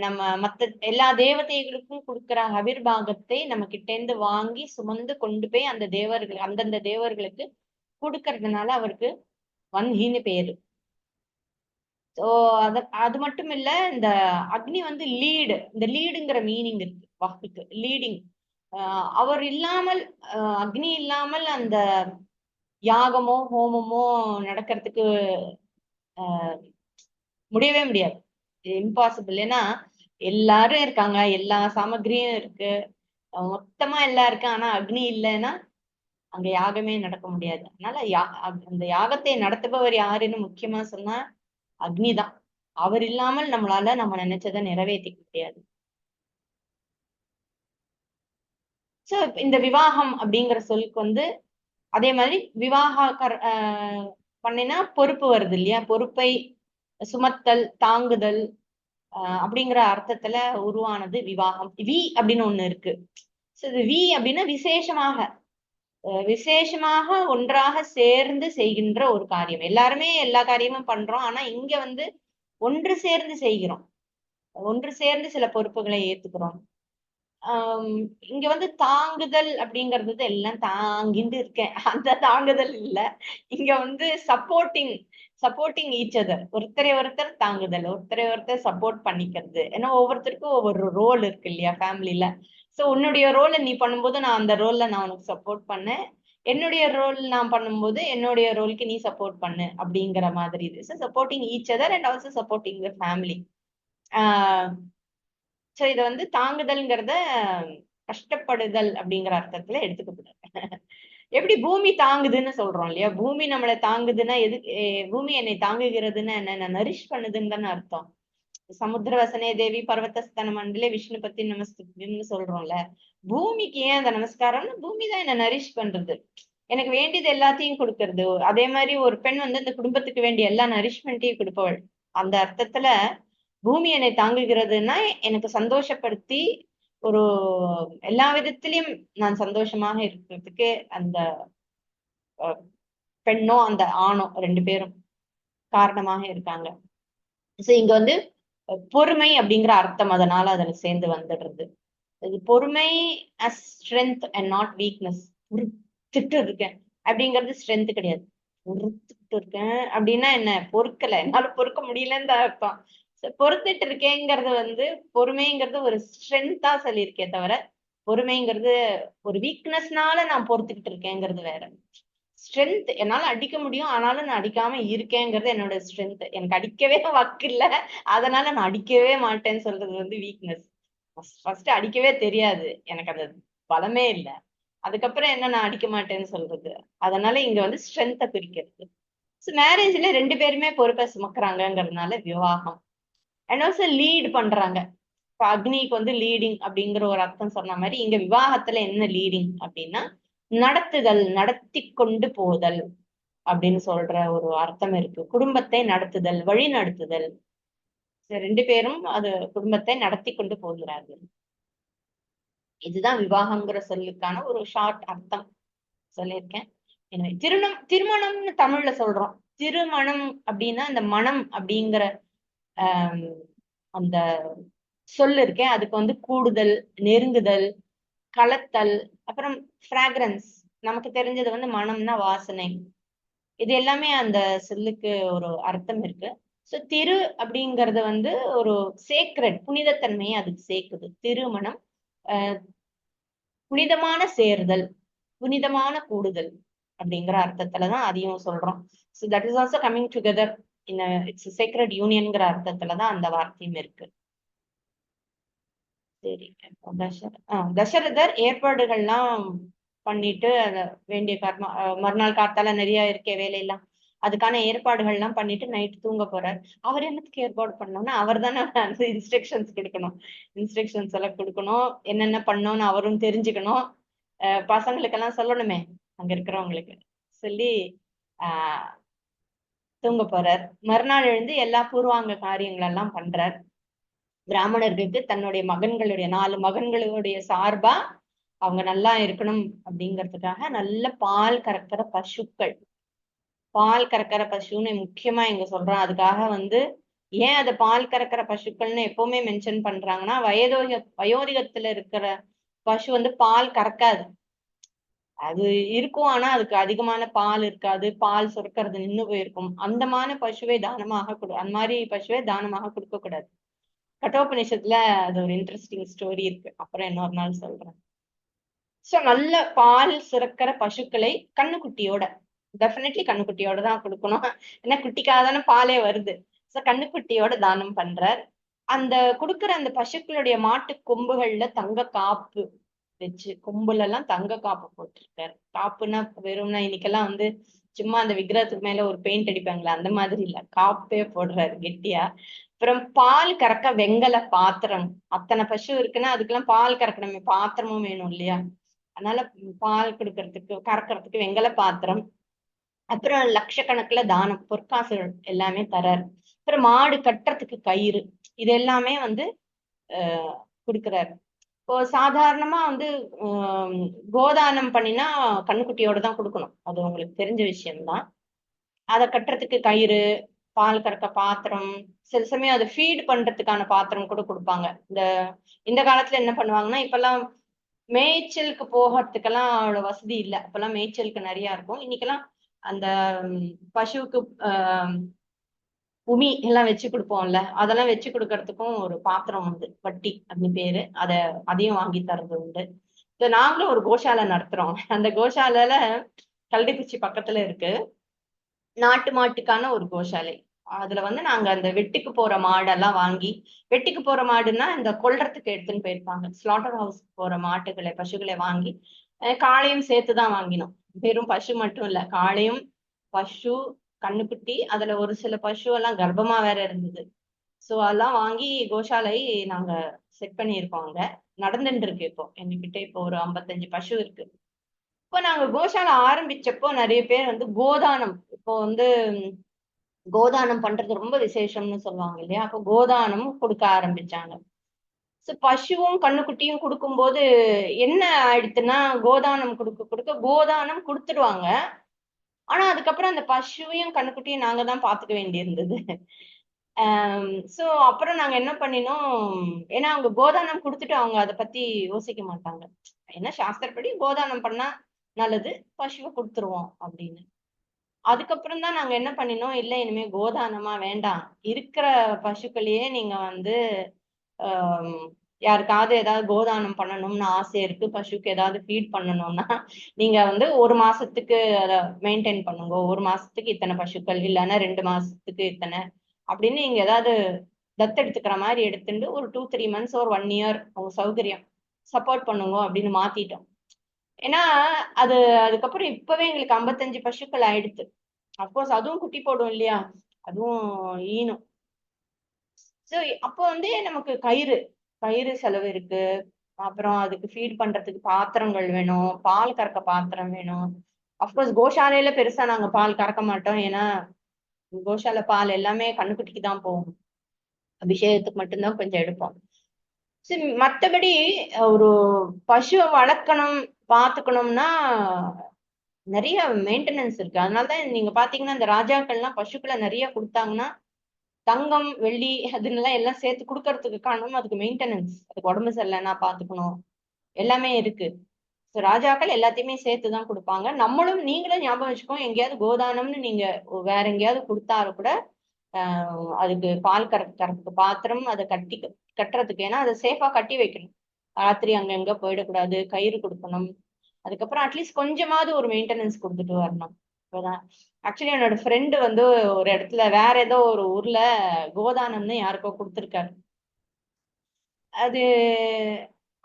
நம்ம மத்த எல்லா தேவதைகளுக்கும் கொடுக்கிற அவிர்வாகத்தை நம்ம கிட்ட இருந்து வாங்கி சுமந்து கொண்டு போய் அந்த தேவர்கள் அந்தந்த தேவர்களுக்கு கொடுக்கறதுனால அவருக்கு வன்ஹின்னு பேரு. சோ அது மட்டும் இல்ல, இந்த அக்னி வந்து லீடு, இந்த லீடுங்கிற மீனிங் இருக்கு வாக்குக்கு, லீடிங். அவர் இல்லாமல் அக்னி இல்லாமல் அந்த யாகமோ ஹோமமோ நடக்கிறதுக்கு முடியவே முடியாது, இம்பாசிபிள். ஏன்னா எல்லாரும் இருக்காங்க, எல்லா சாமகிரியும் இருக்கு, மொத்தமா எல்லாம் இருக்கு. ஆனா அக்னி இல்லைன்னா அங்க யாகமே நடக்க முடியாது. அதனால அந்த யாகத்தை நடத்துபவர் யாருன்னு முக்கியமா சொன்னா அக்னிதான். அவர் இல்லாமல் நம்மளால நம்ம நினைச்சதை நிறைவேற்றிக்க முடியாது. சோ இந்த விவாகம் அப்படிங்கிற சொல்லுக்கு வந்து அதே மாதிரி விவாக பண்ணினா பொறுப்பு வருது இல்லையா, பொறுப்பை சுமத்தல் தாங்குதல் அப்படிங்கிற அர்த்தத்துல உருவானது விவாகம். வி அப்படின்னு ஒண்ணு இருக்கு. வி அப்படின்னா விசேஷமாக ஒன்றாக சேர்ந்து செய்கின்ற ஒரு காரியம். எல்லாருமே எல்லா காரியமும் பண்றோம், ஆனா இங்க வந்து ஒன்று சேர்ந்து செய்கிறோம், ஒன்று சேர்ந்து சில பொறுப்புகளை ஏத்துக்கிறோம். இங்க வந்து தாங்குதல் அப்படிங்கறது எல்லாம் தாங்கிட்டு இருக்கேன், அந்த தாங்குதல் இல்ல. இங்க வந்து சப்போர்ட்டிங் ஈச் அதர், ஒருத்தரை ஒருத்தர் தாங்குதல், ஒருத்தரை ஒருத்தர் சப்போர்ட் பண்ணிக்கிறது. ஏன்னா ஒவ்வொருத்தருக்கும் ஒவ்வொரு ரோல் இருக்கு இல்லையா ஃபேமிலில. சோ உன்னுடைய ரோலை நீ பண்ணும்போது நான் அந்த ரோல்ல நான் உனக்கு சப்போர்ட் பண்ணேன், என்னுடைய ரோல் நான் பண்ணும்போது என்னுடைய ரோலுக்கு நீ சப்போர்ட் பண்ணு அப்படிங்கிற மாதிரி இது. Supporting each other and also supporting the family. So இத வந்து தாங்குதல்ங்கிறத கஷ்டப்படுதல் அப்படிங்கிற அர்த்தத்துல எடுத்துக்கப்படாது. எப்படி பூமி தாங்குதுன்னு சொல்றோம் இல்லையா, பூமி நம்மளை தாங்குதுன்னா எதுக்கு, பூமி என்னை தாங்குகிறதுன்னா என்ன, நரிஷ் பண்ணுதுன்னு தானே அர்த்தம். சமுத்திரவசனே தேவி பர்வதஸ்தன மண்டலே விஷ்ணு பத்தி நமஸ்துன்னு சொல்றோம்ல. பூமிக்கு ஏன் அந்த நமஸ்காரம்னு, பூமி தான் என்ன நரிஷ் பண்றது, எனக்கு வேண்டியது எல்லாத்தையும் கொடுக்கறது. அதே மாதிரி ஒரு பெண் வந்து இந்த குடும்பத்துக்கு வேண்டிய எல்லா நரிஷ்மெண்ட்டையும் கொடுப்பவள். அந்த அர்த்தத்துல பூமி என்னை தாங்குகிறதுன்னா எனக்கு சந்தோஷப்படுத்தி ஒரு எல்லா விதத்திலையும் நான் சந்தோஷமாக இருக்கிறதுக்கு அந்த பெண்ணோ அந்த ஆணோ ரெண்டு பேரும் காரணமாக இருக்காங்க. சோ இங்க வந்து பொறுமை அப்படிங்கிற அர்த்தம் அதனால அதுல சேர்ந்து வந்துடுறது. இது பொறுமை as strength and not weakness. பொறுத்துட்டு இருக்கேன் அப்படிங்கிறது ஸ்ட்ரென்த் கிடையாது. பொறுத்துட்டு இருக்கேன் அப்படின்னா என்ன, பொறுக்கல, என்னால பொறுக்க முடியலன்னு தான் அர்த்தம். பொறுத்துட்டு இருக்கேங்கிறது வந்து பொறுமைங்கிறது ஒரு ஸ்ட்ரென்த்தா சொல்லியிருக்கே தவிர, பொறுமைங்கிறது ஒரு வீக்னஸ்னால நான் பொறுத்துக்கிட்டு இருக்கேங்கிறது வேற. ஸ்ட்ரென்த், என்னால அடிக்க முடியும் ஆனாலும் நான் அடிக்காம இருக்கேங்கிறது என்னோட ஸ்ட்ரென்த். எனக்கு அடிக்கவே வக்கு இல்ல, அதனால நான் அடிக்கவே மாட்டேன்னு சொல்றது வந்து வீக்னஸ். ஃபர்ஸ்ட் அடிக்கவே தெரியாது, எனக்கு அந்த பலமே இல்ல, அதுக்கப்புறம் என்ன நான் அடிக்க மாட்டேன்னு சொல்றது. அதனால இங்க வந்து ஸ்ட்ரென்த்தை குறிக்கிறது. மேரேஜ்ல ரெண்டு பேருமே பொறுப்பை சுமக்குறாங்கிறதுனால விவாகம். அண்ட் ஆல்சோ லீட் பண்றாங்க. இப்ப அக்னிக்கு வந்து லீடிங் அப்படிங்கிற ஒரு அர்த்தம் சொன்ன மாதிரி இங்க விவாகத்துல என்ன லீடிங் அப்படின்னா நடத்துதல், நடத்தி கொண்டு போதல் அப்படின்னு சொல்ற ஒரு அர்த்தம் இருக்கு. குடும்பத்தை நடத்துதல், வழி நடத்துதல். ரெண்டு பேரும் அது குடும்பத்தை நடத்தி கொண்டு போகிறார்கள். இதுதான் விவாகங்கிற சொல்லுக்கான ஒரு ஷார்ட் அர்த்தம் சொல்லியிருக்கேன். எனவே திருமணம்னு தமிழ்ல சொல்றோம். திருமணம் அப்படின்னா அந்த மனம் அப்படிங்கிற அந்த சொல்லு இருக்கேன், அதுக்கு வந்து கூடுதல், நெருங்குதல், கலத்தல், அப்புறம் ஃப்ராக்ரன்ஸ். நமக்கு தெரிஞ்சது வந்து மனம்னா வாசனை. இது எல்லாமே அந்த சொல்லுக்கு ஒரு அர்த்தம் இருக்கு. சோ திரு அப்படிங்கறது வந்து ஒரு சேக்ரெட், புனிதத்தன்மையை அதுக்கு சேர்க்குது. திருமணம் புனிதமான சேர்தல், புனிதமான கூடுதல் அப்படிங்கிற அர்த்தத்துலதான் அதையும் சொல்றோம். So that is also coming together in its sacred யூனியன்ங்கிற அர்த்தத்துலதான் அந்த வார்த்தையும் இருக்கு. சரி, தசரதர் ஏற்பாடுகள்லாம் பண்ணிட்டு வேண்டிய கர்மா, மறுநாள் காத்தால நிறைய இருக்க வேலையெல்லாம் அதுக்கான ஏற்பாடுகள் எல்லாம் பண்ணிட்டு நைட்டு தூங்க போறார். அவர் என்னத்துக்கு ஏற்பாடு பண்ணோம்னா அவர் தானே அந்த இன்ஸ்ட்ரக்ஷன்ஸ் கொடுக்கணும், இன்ஸ்ட்ரக்ஷன்ஸ் எல்லாம் கொடுக்கணும், என்னென்ன பண்ணோம்னு அவரும் தெரிஞ்சுக்கணும், பசங்களுக்கெல்லாம் சொல்லணுமே அங்க இருக்கிறவங்களுக்கு சொல்லி தூங்க போறார். மறுநாள் எழுந்து எல்லா பூர்வாங்க காரியங்கள் எல்லாம் பண்றார். பிராமணர்களுக்கு தன்னுடைய மகன்களுடைய 4 மகன்களுடைய சார்பா அவங்க நல்லா இருக்கணும் அப்படிங்கிறதுக்காக நல்ல பால் கறக்கிற பசுக்கள், பால் கறக்கிற பசுன்னு முக்கியமா இங்க சொல்றோம். அதுக்காக வந்து ஏன் அதை பால் கறக்கிற பசுக்கள்னு எப்பவுமே மென்ஷன் பண்றாங்கன்னா, வயோதிகத்துல இருக்கிற பசு வந்து பால் கறக்காது. அது இருக்கும். ஆனா அதுக்கு அதிகமான பால் இருக்காது. பால் சுரக்கிறது நின்னு போயிருக்கும். அந்த மாதிரி பசுவை தானமாக கொடுக்க கூடாது. கட்டோபநிஷத்துல அது ஒரு இன்ட்ரெஸ்டிங் ஸ்டோரி இருக்கு. அப்புறம் இன்னொரு நாள் சொல்றேன். சோ நல்ல பால் சுரக்கிற பசுக்களை கண்ணுக்குட்டியோட, டெஃபினெட்லி கண்ணுக்குட்டியோட தான் கொடுக்கணும். ஏன்னா குட்டிக்காக தானே பாலே வருது. சோ கண்ணுக்குட்டியோட தானம் பண்றார். அந்த குடுக்குற அந்த பசுக்களுடைய மாட்டு கொம்புகள்ல தங்க காப்பு வச்சு, கொம்புல எல்லாம் தங்க காப்பு போட்டிருக்காரு. காப்புன்னா வெறும்னா இன்னைக்கெல்லாம் வந்து சும்மா அந்த விக்கிரகத்துக்கு மேல ஒரு பெயிண்ட் அடிப்பாங்களா, அந்த மாதிரி இல்ல, காப்பே போடுறாரு கெட்டியா. அப்புறம் பால் கறக்க வெங்கல பாத்திரம். அத்தனை பசு இருக்குன்னா அதுக்கெல்லாம் பால் கறக்கணுமே, பாத்திரமும் வேணும் இல்லையா? அதனால பால் கொடுக்கறதுக்கு கறக்கறதுக்கு வெங்கல பாத்திரம். அப்புறம் லட்சக்கணக்குல தானம், பொற்காசுகள் எல்லாமே தராரு. அப்புறம் மாடு கட்டுறதுக்கு கயிறு, இது எல்லாமே வந்து கொடுக்குறாரு. இப்போ சாதாரணமா வந்து கோதானம் பண்ணினா கண்ணுக்குட்டியோட தான் கொடுக்கணும். அது உங்களுக்கு தெரிஞ்ச விஷயம்தான். அதை கட்டுறதுக்கு கயிறு, பால் கறக்க பாத்திரம், சில சமயம் அதை ஃபீட் பண்றதுக்கான பாத்திரம் கூட கொடுப்பாங்க. இந்த காலத்துல என்ன பண்ணுவாங்கன்னா, இப்பெல்லாம் மேய்ச்சலுக்கு போகிறதுக்கெல்லாம் அவ்வளவு வசதி இல்லை. அப்பெல்லாம் மேய்ச்சலுக்கு நிறைய இருக்கும். இன்னைக்கெல்லாம் அந்த பசுவுக்கு உமி எல்லாம் வச்சு கொடுப்போம்ல, அதெல்லாம் வச்சு கொடுக்கறதுக்கும் ஒரு பாத்திரம் உண்டு, வட்டி அப்படின்னு பேரு. அதையும் வாங்கி தர்றது உண்டு. நாங்களும் ஒரு கோசாலை நடத்துறோம். அந்த கோசாலையில கல்டிக்குச்சி பக்கத்துல இருக்கு, நாட்டு மாட்டுக்கான ஒரு கோசாலை. அதுல வந்து நாங்க அந்த வெட்டிக்கு போற மாடெல்லாம் வாங்கி, வெட்டிக்கு போற மாடுன்னா இந்த கொல்றதுக்கு எடுத்துன்னு போயிருப்பாங்க, ஸ்லாட்டர் ஹவுஸ் போற பசுகளை வாங்கி காளையும் சேர்த்துதான் வாங்கினோம். வெறும் பசு மட்டும் இல்ல, காளையும், பசு, கண்ணுக்குட்டி, அதுல ஒரு சில பசு எல்லாம் கர்ப்பமா வேற இருந்தது. சோ அதெல்லாம் வாங்கி கோசாலை நாங்க செட் பண்ணியிருக்கோம். அங்க நடந்துட்டு இருக்கு. இப்போ எங்ககிட்ட இப்போ ஒரு 55 பசு இருக்கு. இப்போ நாங்க கோசாலை ஆரம்பிச்சப்போ நிறைய பேர் வந்து கோதானம், இப்போ வந்து கோதானம் பண்றது ரொம்ப விசேஷம்னு சொல்லுவாங்க இல்லையா? அப்போ கோதானம் கொடுக்க ஆரம்பிச்சாங்க. பசுவும் கண்ணுக்குட்டியும் கொடுக்கும்போது என்ன ஆயிடுச்சுன்னா, கோதானம் கொடுக்க கொடுக்க கோதானம் கொடுத்துடுவாங்க. ஆனா அதுக்கப்புறம் அந்த பசுவையும் கண்ணுக்குட்டியும் நாங்க தான் பாத்துக்க வேண்டியிருந்தது. சோ அப்புறம் நாங்க என்ன பண்ணினோம், ஏன்னா அவங்க கோதானம் கொடுத்துட்டு அவங்க அதை பத்தி யோசிக்க மாட்டாங்க. ஏன்னா சாஸ்திரப்படி கோதானம் பண்ணா நல்லது, பசுவை கொடுத்துருவோம் அப்படின்னு. அதுக்கப்புறம் தான் நாங்க என்ன பண்ணினோம், இல்ல இனிமே கோதானமா வேண்டாம், இருக்கிற பசுக்களையே நீங்க வந்து ஆஹ் யாருக்காவது ஏதாவது கோதானம் பண்ணணும்னு ஆசை இருக்கு, பசுக்கு ஏதாவது ஃபீட் பண்ணணும்னா நீங்க வந்து ஒரு மாசத்துக்கு அதை மெயின்டைன் பண்ணுங்க, ஒரு மாசத்துக்கு இத்தனை பசுக்கள், இல்லைன்னா 2 மாசத்துக்கு இத்தனை அப்படின்னு நீங்க ஏதாவது தத்தெடுத்துக்கிற மாதிரி எடுத்துட்டு ஒரு 2-3 months ஒரு 1 year உங்க சௌகரியம் சப்போர்ட் பண்ணுங்க அப்படின்னு மாத்திட்டோம். ஏன்னா அது அதுக்கப்புறம் இப்பவே எங்களுக்கு 55 பசுக்கள் ஆயிடுச்சு. அப்கோர்ஸ் அதுவும் குட்டி போடும் இல்லையா, அதுவும் ஈனும். சோ அப்போ வந்து நமக்கு கயிறு கயிறு செலவு இருக்கு. அப்புறம் அதுக்கு ஃபீட் பண்றதுக்கு பாத்திரங்கள் வேணும், பால் கறக்க பாத்திரம் வேணும். அப்கோர்ஸ் கோசாலையில பெருசா நாங்க பால் கறக்க மாட்டோம். ஏன்னா கோசாலை பால் எல்லாமே கண்ணுக்குட்டிக்கு தான் போகும், அபிஷேகத்துக்கு மட்டும்தான் கொஞ்சம் எடுப்போம். சரி, மத்தபடி ஒரு பசுவை வளர்க்கணும், பாத்துக்கணும்னா நிறைய மெயின்டெனன்ஸ் இருக்கு. அதனாலதான் நீங்க பாத்தீங்கன்னா இந்த ராஜாக்கள்லாம் பசுக்களை நிறைய கொடுத்தாங்கன்னா தங்கம், வெள்ளி அதுன்னெல்லாம் எல்லாம் சேர்த்து கொடுக்கறதுக்கு காரணம் அதுக்கு மெயின்டெனன்ஸ், அதுக்கு உடம்பு சரியில்லைன்னா பாத்துக்கணும், எல்லாமே இருக்கு. ராஜாக்கள் எல்லாத்தையுமே சேர்த்துதான் கொடுப்பாங்க. நீங்களும் ஞாபகம் வச்சுக்கோங்க, எங்கேயாவது கோதானம்னு நீங்க வேற எங்கேயாவது கொடுத்தாலும் கூட அதுக்கு பால் கறக்கிறதுக்கு பாத்திரம், அதை கட்டுறதுக்கு, ஏன்னா அதை சேஃபா கட்டி வைக்கணும், ராத்திரி அங்க எங்க போயிடக்கூடாது, கயிறு கொடுக்கணும். அதுக்கப்புறம் அட்லீஸ்ட் கொஞ்சமாவது ஒரு மெயின்டெனன்ஸ் கொடுத்துட்டு வரணும். இப்பதான் ஆக்சுவலி என்னோட ஃப்ரெண்டு வந்து ஒரு இடத்துல வேற ஏதோ ஒரு ஊர்ல கோதானம்னு யாருக்கோ கொடுத்துருக்காரு. அது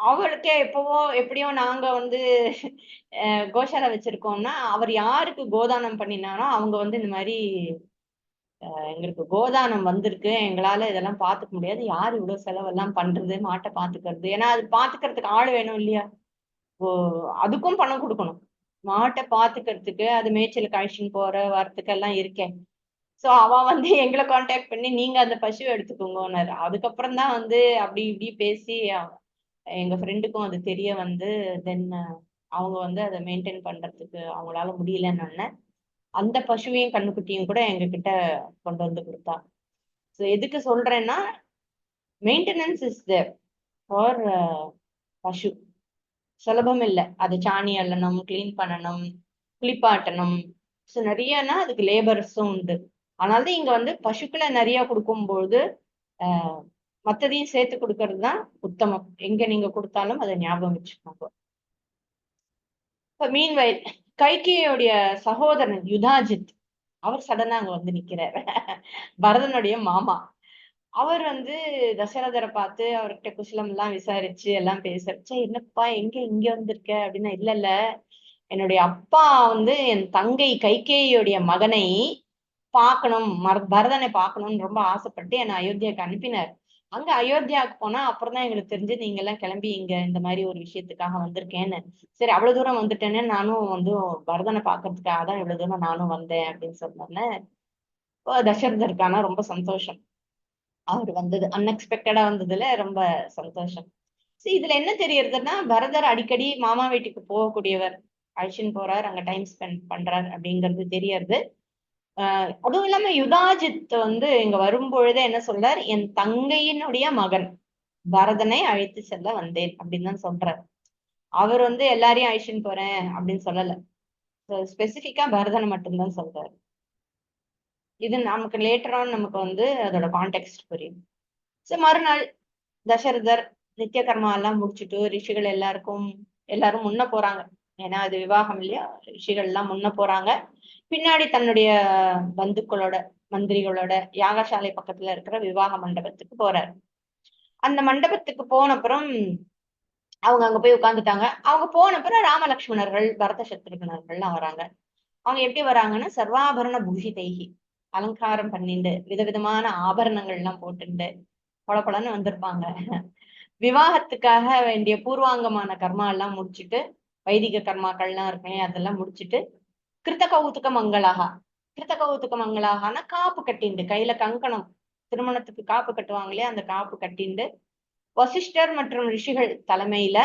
அவளுக்கே எப்படியோ நாங்க வந்து கோஷாலை வச்சிருக்கோம்னா, அவர் யாருக்கு கோதானம் பண்ணினாரோ அவங்க வந்து இந்த மாதிரி எங்களுக்கு கோதானம் வந்திருக்கு, எங்களால இதெல்லாம் பாத்துக்க முடியாது, யார் இவ்வளவு செலவெல்லாம் பண்றது, மாட்டை பாத்துக்கிறது, ஏன்னா அது பாத்துக்கிறதுக்கு ஆள் வேணும் இல்லையா? ஓ, அதுக்கும் பணம் கொடுக்கணும். மாட்டை பாத்துக்கிறதுக்கு, அது மேய்ச்சலுக்கு அழிச்சுன்னு போற வரத்துக்கு எல்லாம் இருக்கேன். சோ அவ வந்து எங்களை கான்டாக்ட் பண்ணி நீங்க அந்த பசுவை எடுத்துக்கோங்கன்னாரு. அதுக்கப்புறம் தான் வந்து அப்படி இப்படி பேசி எங்க ஃப்ரெண்டுக்கும் அது தெரிய வந்து, தென் அவங்க வந்து அதை மெயின்டைன் பண்றதுக்கு அவங்களால முடியலன்னு அந்த பசுவையும் கண்ணுக்குட்டியும் கூட எங்க கிட்ட கொண்டு வந்து கொடுத்தா. எதுக்கு சொல்றேன்னா, மெயின்டெனன்ஸ் இஸ் தேர் ஃபார் பசு. சுலபம் இல்லை. அது சாணி அள்ளணும், கிளீன் பண்ணணும், குளிப்பாட்டணும். ஸோ நிறையனா அதுக்கு லேபர்ஸும் உண்டு. அதனாலதான் இங்க வந்து பசுக்களை நிறைய கொடுக்கும்போது மற்றதையும் சேர்த்து கொடுக்கறது தான் உத்தமம். எங்க நீங்க கொடுத்தாலும் அதை ஞாபகம் வச்சுக்கோங்க. இப்ப மீன்வயல் கைகேயுடைய சகோதரன் யுதாஜித், அவர் சடனா அங்க வந்து நிக்கிறார். பரதனுடைய மாமா. அவர் வந்து தசரதரை பார்த்து அவர்கிட்ட குசலம் எல்லாம் விசாரிச்சு எல்லாம் பேசுறச்ச, என்னப்பா எங்க இங்க வந்திருக்க அப்படின்னா, இல்ல இல்ல, என்னுடைய அப்பா வந்து என் தங்கை கைகேயுடைய மகனை பார்க்கணும், பரதனை பார்க்கணும்னு ரொம்ப ஆசைப்பட்டு என்னை அயோத்தியாவுக்கு அனுப்பினார். அங்க அயோத்தியாவுக்கு போனா அப்புறம் தான் எங்களுக்கு தெரிஞ்சு நீங்க எல்லாம் கிளம்பி இங்க இந்த மாதிரி ஒரு விஷயத்துக்காக வந்திருக்கேன்னு. சரி, அவ்வளவு தூரம் வந்துட்டேன்னு நானும் வந்து பரதனை பாக்குறதுக்காக தான் இவ்வளவு தூரம் நானும் வந்தேன் அப்படின்னு சொன்னோன்னே தசரதருக்கான ரொம்ப சந்தோஷம். அவர் வந்தது அன்எக்ஸ்பெக்டடா வந்ததுல ரொம்ப சந்தோஷம். இதுல என்ன தெரியறதுன்னா, பரதர் அடிக்கடி மாமா வீட்டுக்கு போகக்கூடியவர், அழிச்சுன்னு போறார், அங்க டைம் ஸ்பெண்ட் பண்றார் அப்படிங்கிறது தெரியறது. அதுவும் இல்லாம யுதாஜித் வந்து இங்க வரும்பொழுதே என்ன சொல்றார், என் தங்கையினுடைய மகன் பரதனை அழைத்து செல்ல வந்தேன் அப்படின்னு தான் சொல்றார். அவர் வந்து எல்லாரையும் அழிச்சுன்னு போறேன் அப்படின்னு சொல்லல, ஸ்பெசிபிக்கா பரதனை மட்டும்தான் சொல்றாரு. இது நமக்கு லேட்டரான் நமக்கு வந்து அதோட கான்டெக்ட் புரியும். மறுநாள் தசரதர் நித்திய கர்மா எல்லாம் முடிச்சுட்டு ரிஷிகள் எல்லாரும் முன்ன போறாங்க. ஏன்னா அது விவாகம் இல்லையா, ரிஷிகள் எல்லாம் முன்ன போறாங்க. பின்னாடி தன்னுடைய பந்துக்களோட மந்திரிகளோட யாகசாலை பக்கத்துல இருக்கிற விவாக மண்டபத்துக்கு போறாரு. அந்த மண்டபத்துக்கு போன அப்புறம் அவங்க அங்க போய் உட்கார்ந்துட்டாங்க. அவங்க போன அப்புறம் ராமலட்சுமணர்கள் பரத சத்ருகனர்கள்லாம் வராங்க. அவங்க எப்படி வராங்கன்னா, சர்வாபரண பூஷிதைகி, அலங்காரம் பண்ணிண்டு விதவிதமான ஆபரணங்கள் எல்லாம் போட்டுண்டு பளபளன்னு வந்திருப்பாங்க. விவாகத்துக்காக வேண்டிய பூர்வாங்கமான கர்மா எல்லாம் முடிச்சுட்டு, வைதிக கர்மாக்கள்லாம் இருக்கேன் அதெல்லாம் முடிச்சுட்டு, கிருத்த கௌதுக மங்களாகா, கிருத்த கௌதுக மங்களாகனா காப்பு கட்டிண்டு, கையில கங்கணம், திருமணத்துக்கு காப்பு கட்டுவாங்க இல்லையா, அந்த காப்பு கட்டிண்டு வசிஷ்டர் மற்றும் ரிஷிகள் தலைமையில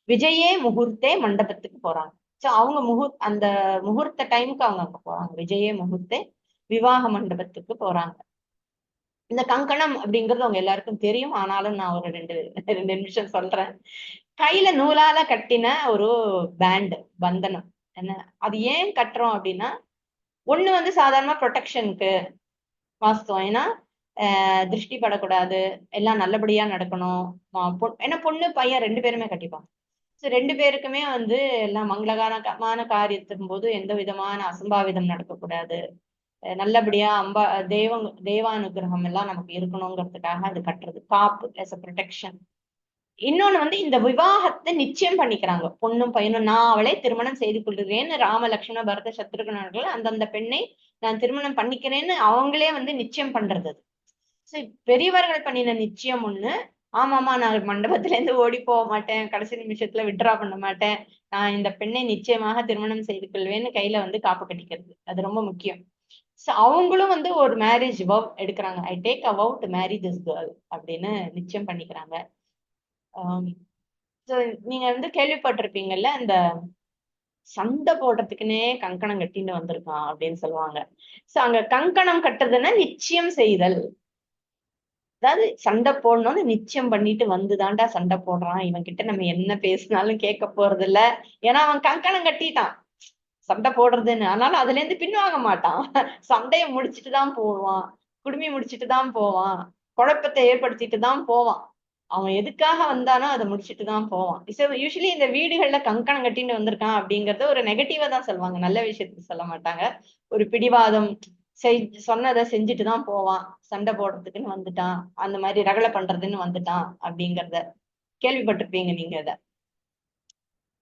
விஜயே முகூர்த்தே மண்டபத்துக்கு போறாங்க. சோ அவங்க அந்த முகூர்த்த டைமுக்கு அவங்க அங்க போறாங்க. விஜயே முகூர்த்தே விவாக மண்டபத்துக்கு போறாங்க. இந்த கங்கணம் அப்படிங்கிறது அவங்க எல்லாருக்கும் தெரியும். ஆனாலும் நான் ஒரு ரெண்டு நிமிஷம் சொல்றேன். கையில நூலால கட்டின ஒரு பேண்ட், பந்தனம். என்ன அது ஏன் கட்டுறோம் அப்படின்னா, ஒண்ணு வந்து சாதாரணமா ப்ரொடெக்ஷனுக்கு வாஸ்தவம். ஏன்னா திருஷ்டி படக்கூடாது, எல்லாம் நல்லபடியா நடக்கணும். ஏன்னா பொண்ணு பையன் ரெண்டு பேருமே கட்டிப்பாங்க. ரெண்டு பேருக்குமே வந்து எல்லாம் மங்களகரமான காரியத்தின் போது எந்த விதமான அசம்பாவிதம் நடக்கக்கூடாது, நல்லபடியா தேவானுகிரகம் எல்லாம் நமக்கு இருக்கணுங்கிறதுக்காக அது கட்டுறது, காப்பு as a ப்ரொடெக்ஷன். இன்னொன்னு வந்து இந்த விவாகத்தை நிச்சயம் பண்ணிக்கிறாங்க. பொண்ணும் பையனும், நான் அவளை திருமணம் செய்து கொள்கிறேன்னு ராம லட்சுமண பரத சத்ருகனர்கள் அந்தந்த பெண்ணை நான் திருமணம் பண்ணிக்கிறேன்னு அவங்களே வந்து நிச்சயம் பண்றது. பெரியவர்கள் பண்ணின நிச்சயம் ஒண்ணு. ஆமாமா, நான் மண்டபத்துல இருந்து ஓடி போக மாட்டேன், கடைசி நிமிஷத்துல விட்ரா பண்ண மாட்டேன், நான் இந்த பெண்ணை நிச்சயமாக திருமணம் செய்து கொள்வேன்னு கையில வந்து காப்பு கட்டிக்கிறது, அது ரொம்ப முக்கியம். அவங்களும் வந்து ஒரு மேரேஜ் வவ் எடுக்கிறாங்க. I take a vow to marry this girl அப்படின்னு நிச்சயம் பண்ணிக்கிறாங்க. நீங்க வந்து கேள்விப்பட்டிருப்பீங்கல்ல, இந்த சண்டை போடுறதுக்குன்னே கங்கணம் கட்டிட்டு வந்திருக்கான் அப்படின்னு சொல்லுவாங்க. சோ அங்க கங்கணம் கட்டுறதுன்னா நிச்சயம் செய்தல். அதாவது சண்டை போடணும்னு நிச்சயம் பண்ணிட்டு வந்துதான்டா சண்டை போடுறான், இவன் கிட்ட நம்ம என்ன பேசினாலும் கேட்க போறது இல்ல, ஏன்னா அவன் கங்கணம் கட்டிட்டான் சண்டை போடுறதுன்னு. அதனால அதுல இருந்து பின்வாங்க மாட்டான். சண்டையை முடிச்சுட்டு தான் போவான், குடுமி முடிச்சுட்டு தான் போவான், குழப்பத்தை ஏற்படுத்திட்டு தான் போவான். அவன் எதுக்காக வந்தானோ அதை முடிச்சுட்டு தான் போவான். யூஸ்வலி இந்த வீடுகள்ல கங்கணம் கட்டின்னு வந்திருக்கான் அப்படிங்கறது ஒரு நெகட்டிவா தான் சொல்லுவாங்க, நல்ல விஷயத்துக்கு சொல்ல மாட்டாங்க. ஒரு பிடிவாதம், சொன்னதை செஞ்சுட்டு தான் போவான், சண்டை போடுறதுக்குன்னு வந்துட்டான், அந்த மாதிரி ரகலை பண்றதுன்னு வந்துட்டான் அப்படிங்கிறத கேள்விப்பட்டிருப்பீங்க நீங்க. அத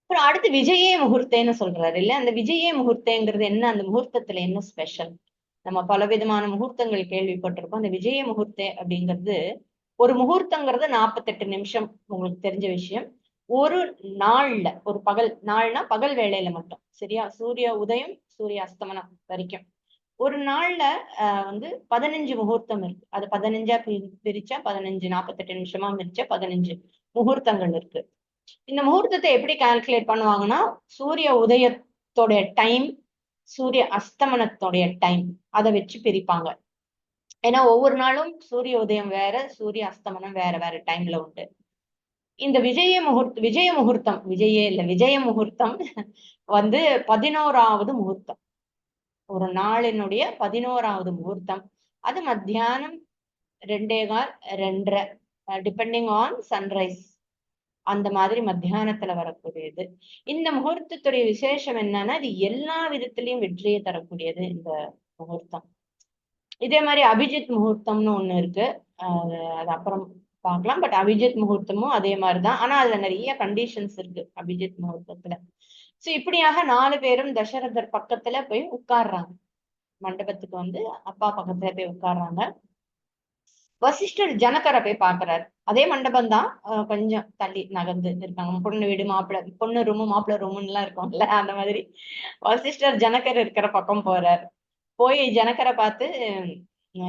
அப்புறம் அடுத்து விஜயே முகூர்த்தேன்னு சொல்றாரு இல்ல, அந்த விஜயே முகூர்த்தேங்கிறது என்ன, அந்த முகூர்த்தத்துல என்ன ஸ்பெஷல்? நம்ம பலவிதமான முகூர்த்தங்கள் கேள்விப்பட்டிருக்கோம். அந்த விஜய முகூர்த்தே அப்படிங்கிறது, ஒரு முகூர்த்தங்கிறது 48 நிமிஷம், உங்களுக்கு தெரிஞ்ச விஷயம். ஒரு நாள்ல, ஒரு பகல் நாள்னா பகல் வேளையில மட்டும், சரியா, சூரிய உதயம் சூரிய அஸ்தமனம் வரைக்கும் ஒரு நாள்ல வந்து 15 முகூர்த்தம் இருக்கு. அது 15ஆ பிரிச்சா 15, 48 நிமிஷமா பிரிச்சா 15 முகூர்த்தங்கள் இருக்கு. இந்த முகூர்த்தத்தை எப்படி கால்குலேட் பண்ணுவாங்கன்னா, சூரிய உதயத்தோடைய டைம், சூரிய அஸ்தமனத்தோடைய டைம், அதை வச்சு பிரிப்பாங்க. ஏன்னா ஒவ்வொரு நாளும் சூரிய உதயம் வேற, சூரிய அஸ்தமனம் வேற வேற டைம்ல உண்டு. இந்த விஜய முகூர்த்தம் விஜயே இல்ல விஜய முகூர்த்தம் வந்து 11வது முகூர்த்தம். ஒரு நாளினுடைய 11வது முகூர்த்தம். அது மத்தியானம் 2:15 2:30 டிபெண்டிங் ஆன் சன்ரைஸ். அந்த மாதிரி மத்தியானத்துல வரக்கூடியது. இந்த முகூர்த்தத்துடைய விசேஷம் என்னன்னா, இது எல்லா விதத்திலையும் வெற்றியை தரக்கூடியது இந்த முகூர்த்தம். இதே மாதிரி அபிஜித் முகூர்த்தம்னு ஒண்ணு இருக்கு. அது அப்புறம் பார்க்கலாம். பட் அபிஜித் முகூர்த்தமும் அதே மாதிரிதான். ஆனா அதுல நிறைய கண்டிஷன்ஸ் இருக்கு அபிஜித் முகூர்த்தத்துல. சோ இப்படியாக 4 பேரும் தசரதர் பக்கத்துல போய் உட்கார்றாங்க. மண்டபத்துக்கு வந்து அப்பா பக்கத்துல போய் உட்கார்றாங்க. வசிஷ்டர் ஜனகரை போய் பாக்குறாரு. அதே மண்டபம் தான், கொஞ்சம் தள்ளி நகர்ந்து இருக்காங்க. பொண்ணு வீடு மாப்பிள்ளை பொண்ணு ரூமு மாப்பிள்ளை ரூமுன்னு எல்லாம் இருக்கும்ல, அந்த மாதிரி வசிஷ்டர் ஜனகர் இருக்கிற பக்கம் போறார். போய் ஜனகரை பார்த்து,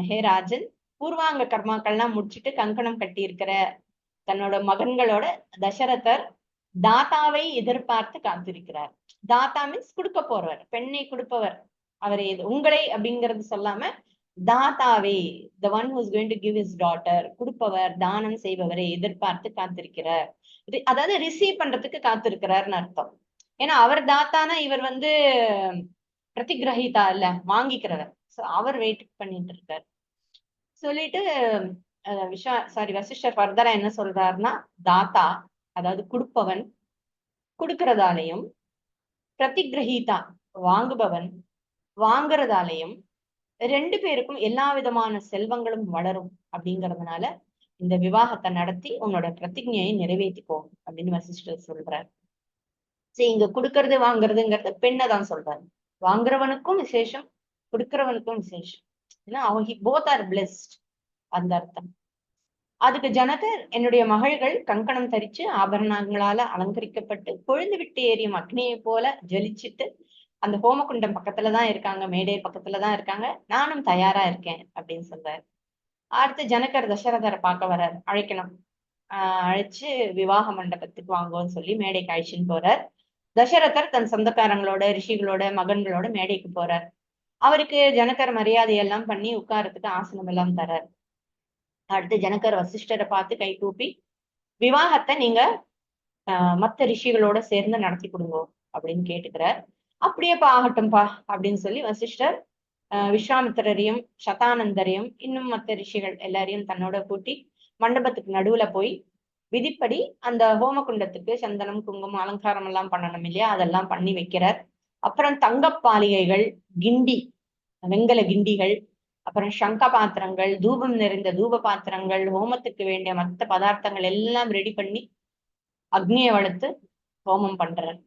ஹே ராஜன், பூர்வாங்க கர்மாக்கள்லாம் முடிச்சுட்டு கங்கணம் கட்டி இருக்கிற தன்னோட மகன்களோட தசரதர் தாத்தாவை எதிர்பார்த்து காத்திருக்கிறார். தாத்தா மீன்ஸ் கொடுக்க போறவர், பெண்ணை கொடுப்பவர். அவரை உங்களை அப்படிங்கறது சொல்லாம தாத்தாவே, the one who is going to give his daughter, கொடுப்பவர், தானம் செய்பவரை எதிர்பார்த்து காத்திருக்கிறார். அதாவது ரிசீவ் பண்றதுக்கு காத்திருக்கிறார்னு அர்த்தம். ஏன்னா அவர் தாத்தானா இவர் வந்து பிரதிகிரகிதா இல்ல, வாங்கிக்கிறவர். சோ அவர் வெயிட் பண்ணிட்டு இருக்கார். சொல்லிட்டு வசிஷ்டர் ஃபர்தரா என்ன சொல்றாருன்னா, தாத்தா அதாவது கொடுப்பவன் கொடுக்கறதாலையும், பிரதிகிரகிதா வாங்குபவன் வாங்குறதாலையும் 2 பேருக்கும் எல்லா விதமான செல்வங்களும் வளரும் அப்படிங்கறதுனால இந்த விவாகத்தை நடத்தி உன்னோட பிரதிஜையை நிறைவேற்றிக்கோ அப்படின்னு வசிஷ்டர் சொல்றாரு. சரி, இங்க கொடுக்கறது வாங்குறதுங்கிறது பெண்ணை தான் சொல்றாரு. வாங்குறவனுக்கும் விசேஷம், கொடுக்கிறவனுக்கும் விசேஷம். ஏன்னா அவங்க போத் ஆர் பிளெஸ்ட், அந்த அர்த்தம். அதுக்கு ஜனகர், என்னுடைய மகள்கள் கங்கணம் தரிச்சு ஆபரணங்களால அலங்கரிக்கப்பட்டு கொழுந்து விட்டு ஏறியும் அக்னியை போல ஜலிச்சுட்டு அந்த ஹோமகுண்டம் பக்கத்துலதான் இருக்காங்க, மேடை பக்கத்துலதான் இருக்காங்க, நானும் தயாரா இருக்கேன் அப்படின்னு சொல்றாரு. அடுத்து ஜனகர் தசரதரை பார்க்க வர்றார், அழைக்கணும். அழைச்சு விவாக மண்டபத்துக்கு வாங்குவோன்னு சொல்லி மேடைக்கு அழைச்சின்னு போறார். தசரதர் தன் சொந்தக்காரங்களோட ரிஷிகளோட மகன்களோட மேடைக்கு போறார். அவருக்கு ஜனகர் மரியாதையெல்லாம் பண்ணி உட்காரத்துக்கு ஆசனம் எல்லாம் தரார். அடுத்து ஜனகர் வசிஷ்டரை பார்த்து கை கூப்பி, விவாகத்தை நீங்க மத்த ரிஷிகளோட சேர்ந்து நடத்தி கொடுங்க அப்படின்னு கேட்டுக்கிறார். அப்படியேப்பா ஆகட்டும்பா அப்படின்னு சொல்லி வசிஷ்டர் விஸ்வாமித்திரரையும் சதானந்தரையும் இன்னும் மற்ற ரிஷிகள் எல்லாரையும் தன்னோட கூட்டி மண்டபத்துக்கு நடுவுல போய் விதிப்படி அந்த ஹோமகுண்டத்துக்கு சந்தனம் குங்குமம் அலங்காரம் எல்லாம் பண்ணணும் இல்லையா, அதெல்லாம் பண்ணி வைக்கிறார். அப்புறம் தங்கப்பாலிகைகள், கிண்டி வெங்கல கிண்டிகள், அப்புறம் சங்க பாத்திரங்கள், தூபம் நிறைந்த தூப பாத்திரங்கள், ஹோமத்துக்கு வேண்டிய மற்ற பதார்த்தங்கள் எல்லாம் ரெடி பண்ணி அக்னியை வளர்த்து ஹோமம் பண்றார்.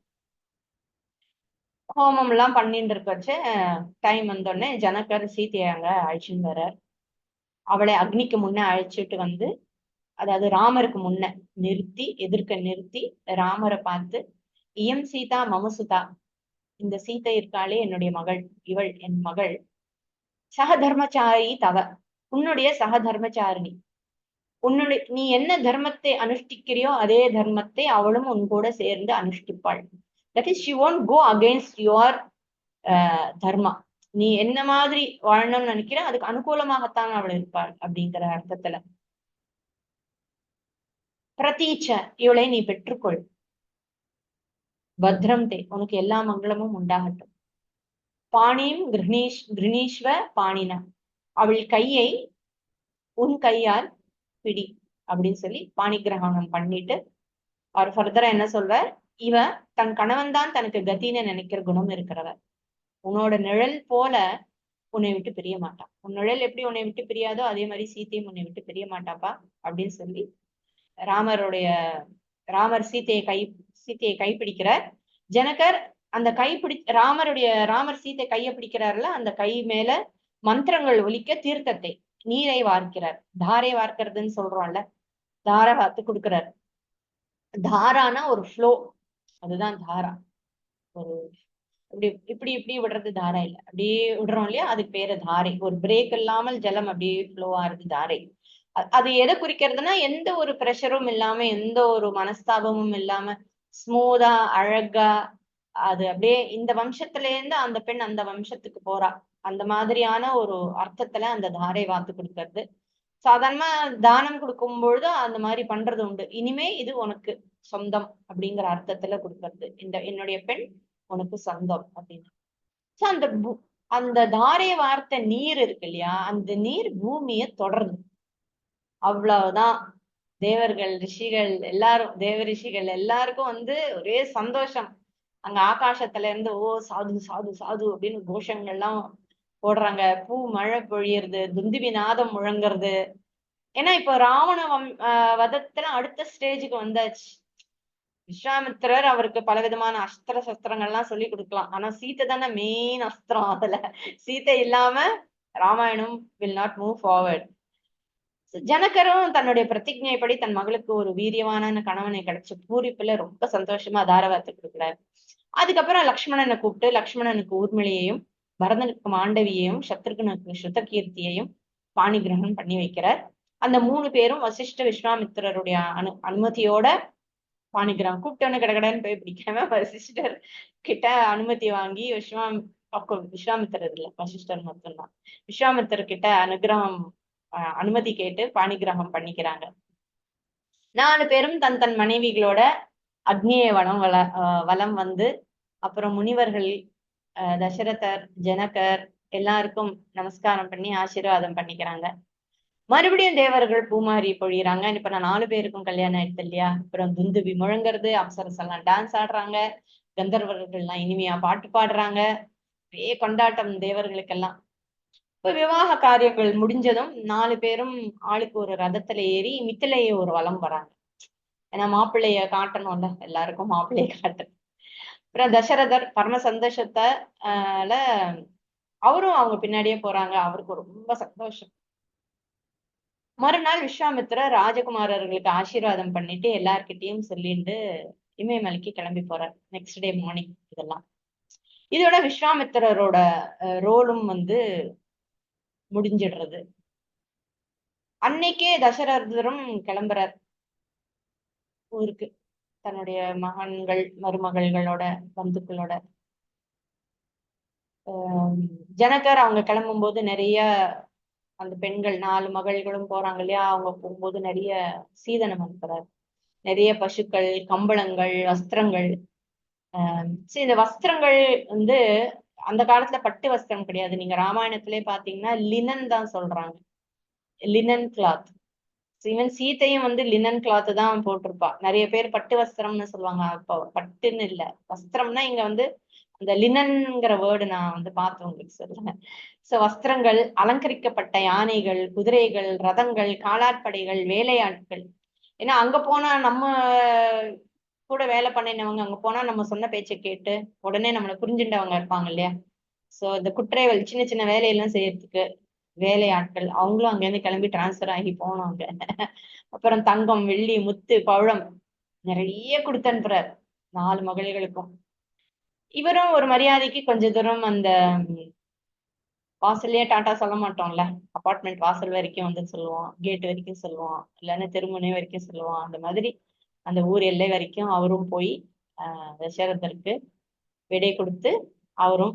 ஹோமம் எல்லாம் பண்ணிட்டு இருக்கச்சு டைம் வந்தோடனே ஜனகர் சீதையை அங்க அழைச்சிட்டு வர்றார். அவளை அக்னிக்கு முன்ன அழைச்சிட்டு வந்து, அதாவது ராமருக்கு முன்ன நிறுத்தி, எதிர்க்க நிறுத்தி ராமரை பார்த்து, இயம் சீதா மமசுதா, இந்த சீதை இருக்காளே என்னுடைய மகள், இவள் என் மகள், சகதர்மச்சாரி தவ, உன்னுடைய சகதர்மச்சாரிணி, உன்னுடைய நீ என்ன தர்மத்தை அனுஷ்டிக்கிறியோ அதே தர்மத்தை அவளும் உன் கூட சேர்ந்து அனுஷ்டிப்பாள். That is she won't go against your dharma. நீ என்ன மாதிரி வாழணும்னு நினைக்கிற அதுக்கு அனுகூலமாகத்தான் அவள் இருப்பாள் அப்படிங்கிற அர்த்தத்துல. பிரதீச்ச, இவளை நீ பெற்றுக்கொள். பத்ரம் தே, உனக்கு எல்லா மங்களமும் உண்டாகட்டும். பாணியும் கிருணீஸ்வ பாணின, அவள் கையை உன் கையால் பிடி அப்படின்னு சொல்லி பாணி கிரகணம் பண்ணிட்டு அவர் ஃபர்தரா என்ன சொல்றார், இவ தன் கணவன் தான் தனக்கு கத்தின்னு நினைக்கிற குணம் இருக்கிறவர். உன்னோட நிழல் போல உன்னை விட்டு பிரிய மாட்டான். உன் நிழல் எப்படி உன்னை விட்டு பிரியாதோ அதே மாதிரி சீத்தையும் உன்னை விட்டு பிரிய மாட்டாப்பா அப்படின்னு சொல்லி ராமர் சீத்தையை கைப்பிடிக்கிறார். ஜனகர் அந்த ராமர் சீத்தை கையை பிடிக்கிறார்ல, அந்த கை மேல மந்திரங்கள் ஒலிக்க தீர்த்தத்தை, நீரை வார்க்கிறார். தாரை வார்க்கிறதுன்னு சொல்றோம்ல, தாரை வார்த்து கொடுக்கிறார். தாரானா ஒரு ஃப்ளோ, அதுதான் தாரா. ஒரு இப்படி இப்படி விடுறது தாரா இல்ல, அப்படியே விடுறோம் இல்லையா, அதுக்கு பேரு தாரை. ஒரு பிரேக் இல்லாமல் ஜலம் அப்படியே ஃப்ளோ ஆகுது தாரை. அது எதை குறிக்கிறதுனா, எந்த ஒரு ப்ரெஷரும் இல்லாம, எந்த ஒரு மனஸ்தாபமும் இல்லாம ஸ்மூதா அழகா, அது அப்படியே இந்த வம்சத்துல இருந்து அந்த பெண் அந்த வம்சத்துக்கு போறா அந்த மாதிரியான ஒரு அர்த்தத்துல அந்த தாரை வாத்து கொடுக்கறது. சாதாரணமா தானம் கொடுக்கும் பொழுது அந்த மாதிரி பண்றது உண்டு. இனிமே இது உனக்கு சொந்தம் அப்படிங்கிற அர்த்தத்துல கொடுக்கறது. என்னுடைய பெண் உனக்கு சொந்தம் அப்படின்னு. சோ அந்த தாரை வார்த்த நீர் இருக்கு இல்லையா, அந்த நீர் பூமியை தொடருது. அவ்வளவுதான். தேவர்கள் ரிஷிகள் எல்லாரும், தேவ ரிஷிகள் எல்லாருக்கும் ஒரே சந்தோஷம். அங்க ஆகாசத்துல இருந்து ஓ சாது சாது சாது அப்படின்னு கோஷங்கள்லாம் போடுறாங்க. பூ மழை பொழியறது, துந்துபி நாதம் முழங்குறது. ஏன்னா இப்ப ராவண வதத்துல அடுத்த ஸ்டேஜுக்கு வந்தாச்சு. விஸ்வாமித்திரர் அவருக்கு பலவிதமான அஸ்திர சஸ்திரங்கள்லாம் சொல்லி கொடுக்கலாம். ஆனா சீத்தை தானே மெயின் அஸ்திரம். அதுல சீத்தை இல்லாம Ramayanam will not move forward. ஜனகரும் தன்னுடைய பிரதிஜைப்படி தன் மகளுக்கு ஒரு வீரியவான கணவனை கிடைச்ச பூரிப்புல ரொம்ப சந்தோஷமா தாரவாத்து கொடுக்குறாரு. அதுக்கப்புறம் லக்ஷ்மணனை கூப்பிட்டு லக்ஷ்மணனுக்கு ஊர்மிளையையும், பரதனுக்கு மாண்டவியையும், சத்ருகனுக்கு ஸ்ருதகீர்த்தியையும் பாணி கிரகணம் பண்ணி வைக்கிறார். அந்த 3 பேரும் வசிஷ்ட விஸ்வாமித்திரருடைய அனுமதியோட பாணிகிராம் கூப்பிட்டோன்னு கடகடன்னு போய் பிடிக்காம வசிஷ்டர் கிட்ட அனுமதி வாங்கி விஸ்வாமித்திரர் இல்ல, வசிஷ்டர் மட்டும்தான். விஸ்வாமித்திரர் கிட்ட அனுமதி கேட்டு பாணிகிரகம் பண்ணிக்கிறாங்க. 4 பேரும் தன் தன் மனைவிகளோட அக்னிய வலம் வந்து அப்புறம் முனிவர்கள் தசரதர், ஜனகர் எல்லாருக்கும் நமஸ்காரம் பண்ணி ஆசீர்வாதம் பண்ணிக்கிறாங்க. மறுபடியும் தேவர்கள் பூமாரி பொழியறாங்க. இப்ப நான் 4 பேருக்கும் கல்யாணம் ஆயிடுது இல்லையா. அப்புறம் துந்துபி முழங்குறது, அப்சரஸ் எல்லாம் டான்ஸ் ஆடுறாங்க, கந்தர்வர்கள் எல்லாம் இனிமையா பாட்டு பாடுறாங்க. ஒரே கொண்டாட்டம் தேவர்களுக்கெல்லாம். இப்ப விவாக காரியங்கள் முடிஞ்சதும் 4 பேரும் ஆளுக்கு ஒரு ரதத்துல ஏறி மித்திலையை ஒரு வலம் வராங்க. ஏன்னா மாப்பிள்ளைய காட்டணும்ல, எல்லாருக்கும் மாப்பிள்ளைய காட்டணும். அப்புறம் தசரதர் பரம சந்தோஷத்தால அவரும் அவங்க பின்னாடியே போறாங்க. அவருக்கு ரொம்ப சந்தோஷம். மறுநாள் விஸ்வாமித்திரர் ராஜகுமாரர்களுக்கு ஆசீர்வாதம் பண்ணிட்டு எல்லார்கிட்டையும் சொல்லிட்டு இமயமலைக்கு கிளம்பி போறார். Next day morning. இதோட விஸ்வாமித்திரரோட ரோலும் முடிஞ்சிடுறது. அன்னைக்கே தசரதரும் கிளம்புறார் ஊருக்கு, தன்னுடைய மகன்கள் மருமகள்களோட பந்துக்களோட. ஜனகர் அவங்க கிளம்பும் போது நிறைய அந்த பெண்கள் 4 மகள்களும் போறாங்க இல்லையா, அவங்க போகும்போது நிறைய சீதனம் அனுப்புறாரு. நிறைய பசுக்கள், கம்பளங்கள், வஸ்திரங்கள். இந்த வஸ்திரங்கள் அந்த காலத்துல பட்டு வஸ்திரம் கிடையாது. நீங்க ராமாயணத்திலே பாத்தீங்கன்னா லினன் தான் சொல்றாங்க, லினன் கிளாத். ஈவன் சீத்தையும் லினன் கிளாத் தான் போட்டிருப்பா. நிறைய பேர் பட்டு வஸ்திரம்னு சொல்லுவாங்க. அப்போ பட்டுன்னு இல்ல, வஸ்திரம்னா இங்க அந்த லினன்ங்கிற வேர்டு நான் பார்த்து உங்களுக்கு சொல்றேன். சோ வஸ்திரங்கள், அலங்கரிக்கப்பட்ட யானைகள், குதிரைகள், ரதங்கள், காலாட்படைகள், வேலையாட்கள். ஏன்னா அங்க போனா நம்ம கூட வேலை பண்ணினவங்க அங்க போனா நம்ம சொன்ன பேச்சை கேட்டு உடனே நம்மளை புரிஞ்சுட்டவங்க இருப்பாங்க இல்லையா. சோ இந்த குற்றைகள் சின்ன சின்ன வேலையெல்லாம் செய்யறதுக்கு வேலையாட்கள், அவங்களும் அங்க இருந்து கிளம்பி டிரான்ஸ்பர் ஆகி போனாங்க. அப்புறம் தங்கம், வெள்ளி, முத்து, பவழம் நிறைய கொடுத்து அனுப்புறார் 4 மகள்களுக்கும். இவரும் ஒரு மரியாதைக்கு கொஞ்ச தூரம் அந்த வாசல்லயே டாட்டா சொல்ல மாட்டோம்ல, அபார்ட்மெண்ட் வாசல் வரைக்கும் சொல்லுவோம், கேட் வரைக்கும் சொல்லுவோம், இல்லைன்னா தெருமுனை வரைக்கும் சொல்லுவோம். அந்த மாதிரி அந்த ஊர் எல்லை வரைக்கும் அவரும் போய் தசரதருக்கு விடை கொடுத்து அவரும்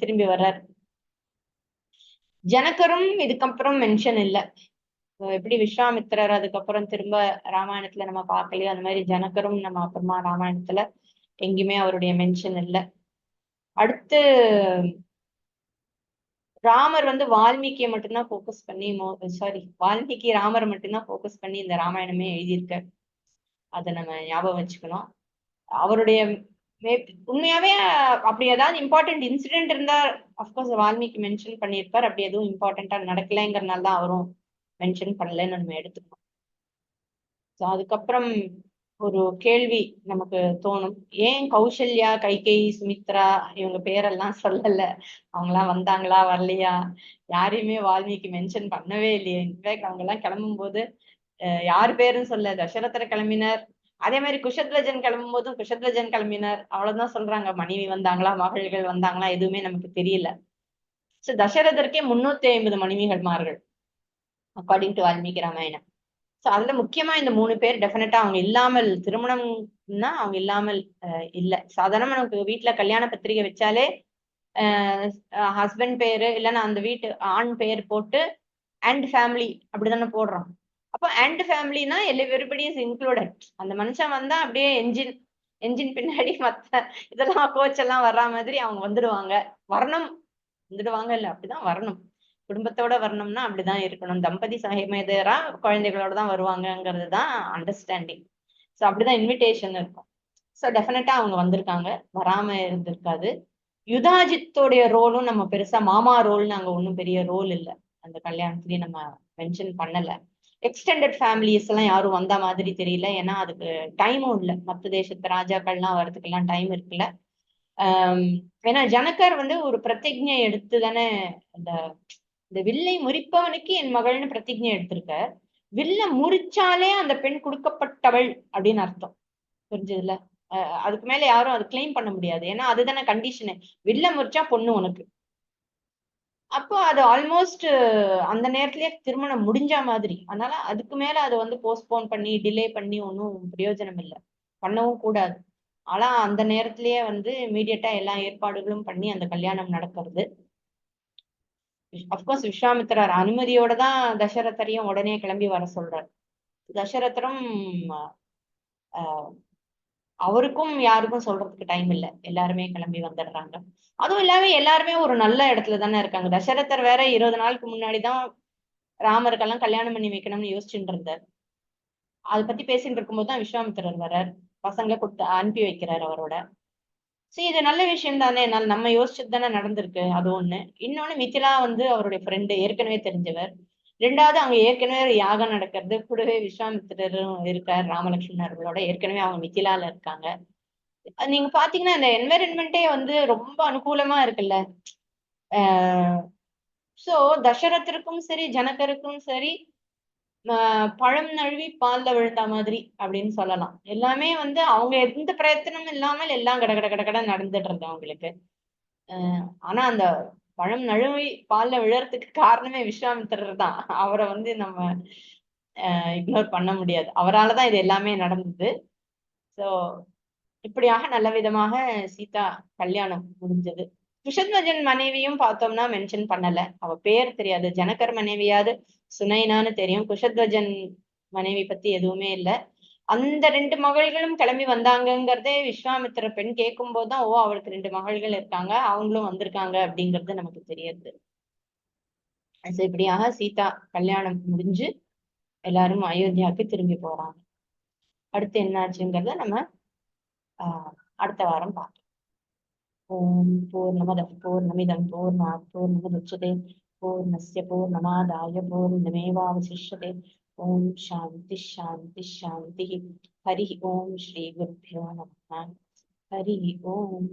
திரும்பி வர்றார். ஜனகரும் இதுக்கப்புறம் மென்ஷன் இல்லை. எப்படி விஸ்வாமித்திரர் அதுக்கப்புறம் திரும்ப ராமாயணத்துல நம்ம பார்க்கலையோ அந்த மாதிரி ஜனகரும் நம்ம அப்புறமா ராமாயணத்துல எங்கேயுமே அவருடைய மென்ஷன் இல்லை. அடுத்து ராமர் வால்மீகியை மட்டும்தான் போக்கஸ் பண்ணி வால்மீகி ராமர் மட்டும்தான் போக்கஸ் பண்ணி இந்த ராமாயணமே எழுதியிருக்க. அதை நம்ம ஞாபகம் வச்சுக்கணும். அவருடைய உண்மையாவே அப்படி ஏதாவது இம்பார்ட்டன்ட் இன்சிடென்ட் இருந்தா அப்கோர்ஸ் வால்மீகி மென்ஷன் பண்ணியிருப்பார். அப்படி எதுவும் இம்பார்ட்டண்டா நடக்கலைங்கிறனால தான் அவரும் மென்ஷன் பண்ணலன்னு நம்ம எடுத்துக்கணும். ஸோ அதுக்கப்புறம் ஒரு கேள்வி நமக்கு தோணும், ஏன் கௌசல்யா, கைகேயி, சுமித்ரா இவங்க பேரெல்லாம் சொல்லல? அவங்கெல்லாம் வந்தாங்களா வரலையா? யாரையுமே வால்மீகி மென்ஷன் பண்ணவே இல்லையே. இன்ஃபேக்ட் அவங்க எல்லாம் கிளம்பும் போது யார் பேரும் சொல்ல, தசரதர் கிளம்பினர். அதே மாதிரி குஷத்வஜன் கிளம்பும் போதும் குஷத்வஜன் கிளம்பினர், அவ்வளவுதான் சொல்றாங்க. மனைவி வந்தாங்களா, மகள்கள் வந்தாங்களா, எதுவுமே நமக்கு தெரியல. சோ தசரதற்கே 350 மனைவிகள்மார்கள் according to Valmiki Ramayanam. So அதுல முக்கியமா இந்த 3 பேர் டெஃபினட்டா அவங்க இல்லாமல், திருமணம்னா அவங்க இல்லாமல் இல்ல. சாதாரணமா நமக்கு வீட்டுல கல்யாண பத்திரிகை வச்சாலே ஹஸ்பண்ட் பேரு இல்லைன்னா அந்த வீட்டு ஆண் பேர் போட்டு அண்ட் ஃபேமிலி அப்படிதானே போடுறோம். அப்போ அண்ட் ஃபேமிலினா எவ்ரிபடி இஸ் இன்க்ளூடட். அந்த மனுஷன் வந்தா அப்படியே என்ஜின் பின்னாடி மத்த இதெல்லாம் கோச் எல்லாம் வர்ற மாதிரி அவங்க வந்துடுவாங்க. வரணும், வந்துடுவாங்க இல்ல, அப்படிதான் வரணும். குடும்பத்தோட வரணும்னா அப்படிதான் இருக்கணும். தம்பதி சமேதரா குழந்தைகளோட தான் வருவாங்கங்கிறது தான் அண்டர்ஸ்டாண்டிங். ஸோ அப்படிதான் இன்விடேஷன் இருக்கும். ஸோ டெஃபினட்டா அவங்க வந்திருக்காங்க, வராம இருந்திருக்காது. யுதாஜித்தோடைய ரோலும் நம்ம பெருசா மாமா ரோல்னு அங்க ஒன்றும் பெரிய ரோல் இல்லை அந்த கல்யாணத்துலயும் நம்ம மென்ஷன் பண்ணல. எக்ஸ்டெண்டட் ஃபேமிலிஸ் எல்லாம் யாரும் வந்த மாதிரி தெரியல. ஏன்னா அதுக்கு டைமும் இல்லை. மத்த தேசத்து ராஜாக்கள்லாம் வர்றதுக்கெல்லாம் டைம் இருக்குல்ல. ஏன்னா ஜனகர் வந்து ஒரு பிரதிஜை எடுத்து தானே இந்த இந்த வில்லை முறிப்பவனுக்கு என் மகள்னு பிரதிஜை எடுத்திருக்க. வில்ல முறிச்சாலே அந்த பெண் கொடுக்கப்பட்டவள் அப்படின்னு அர்த்தம். புரிஞ்சதுல? அதுக்கு மேல யாரும் அது கிளைம் பண்ண முடியாது. ஏன்னா அதுதானே கண்டிஷனு. வில்ல முறிச்சா பொண்ணு உனக்கு. அப்போ அது ஆல்மோஸ்ட் அந்த நேரத்திலேயே திருமணம் முடிஞ்ச மாதிரி. அதனால அதுக்கு மேல அதை வந்து போஸ்ட்போன் பண்ணி டிலே பண்ணி ஒன்றும் பிரயோஜனம் இல்லை, பண்ணவும் கூடாது. ஆனா அந்த நேரத்திலேயே வந்து இமீடியட்டா எல்லா ஏற்பாடுகளும் பண்ணி அந்த கல்யாணம் நடக்கிறது. அப்கோர்ஸ் விஸ்வாமித்திரர் அனுமதியோட தான் தசரதரையும் உடனே கிளம்பி வர சொல்றார். தசரதரும் அவருக்கும் யாருக்கும் சொல்றதுக்கு டைம் இல்லை, எல்லாருமே கிளம்பி வந்துடுறாங்க. அதுவும் இல்லாம எல்லாருமே ஒரு நல்ல இடத்துல தானே இருக்காங்க. தசரதர் வேற 20 நாளுக்கு முன்னாடிதான் ராமருக்கெல்லாம் கல்யாணம் பண்ணி வைக்கணும்னு யோசிச்சுட்டு இருந்தார். அதை பத்தி பேசிட்டு இருக்கும்போது தான் விஸ்வாமித்திரர் வர்றார், பசங்களை கொடுத்து அனுப்பி வைக்கிறார் அவரோட. சரி, இது நல்ல விஷயம் தானே, நம்ம யோசிச்சது தானே நடந்திருக்கு. அது ஒண்ணு. இன்னொன்னு, மிथिला வந்து அவருடைய ஃப்ரெண்டு, ஏற்கனவே தெரிஞ்சவர். ரெண்டாவது, அங்க ஏற்கனவே ஒரு யாகம் நடக்கிறது, கூடவே விஸ்வாமித்திரரும் இருக்கார் ராமலட்சுமணர்களோட. ஏற்கனவே அவங்க மிथिलाல இருக்காங்க. நீங்க பாத்தீங்கன்னா இந்த என்வைரன்மெண்டே வந்து ரொம்ப அனுகூலமா இருக்குல்ல. சோ தசரதருக்கும் சரி ஜனகருக்கும் சரி பழம் நழுவி பால்ல விழுந்த மாதிரி அப்படின்னு சொல்லலாம். எல்லாமே வந்து அவங்க எந்த பிரயத்தனமும் இல்லாமல் எல்லாம் கட கட கட கட நடந்துட்டு இருந்தோம் அவங்களுக்கு. ஆனா அந்த பழம் நழுவி பால்ல விழறதுக்கு காரணமே விஸ்வாமித்திரர் தான். அவரை வந்து நம்ம இக்னோர் பண்ண முடியாது. அவராலதான் இது எல்லாமே நடந்தது. சோ இப்படியாக நல்ல விதமாக சீதா கல்யாணம் முடிஞ்சது. குஷத்வஜன் மனைவியும் பார்த்தோம்னா மென்ஷன் பண்ணல, அவ பேர் தெரியாது. ஜனகர் மனைவியாவது சுனைனான்னு தெரியும், குஷத்வஜன் மனைவி பத்தி எதுவுமே இல்லை. அந்த 2 மகள்களும் கிளம்பி வந்தாங்கங்கிறதே விஸ்வாமித்திர பெண் கேட்கும் போதுதான், ஓ அவளுக்கு 2 மகள்கள் இருக்காங்க, அவங்களும் வந்திருக்காங்க அப்படிங்கிறது நமக்கு தெரியுது. இப்படியாக சீதா கல்யாணம் முடிஞ்சு எல்லாரும் அயோத்தியாவுக்கு திரும்பி போறாங்க. அடுத்து என்னாச்சுங்கிறத நம்ம அடுத்த வாரம் பார்க்கலாம். ஓம் பூர்ணமதః பூர்ணமிதம் பூர்ணாத் பூர்ணமுதச்யதே பூர்ணஸ்ய பூர்ணமாதாய பூர்ணமேவாவசிஷ்யதே. ஓம் சாந்தி சாந்தி சாந்தி. ஹரி ஓம் ஸ்ரீ குருभ्यो நமः. ஹரி ஓம்.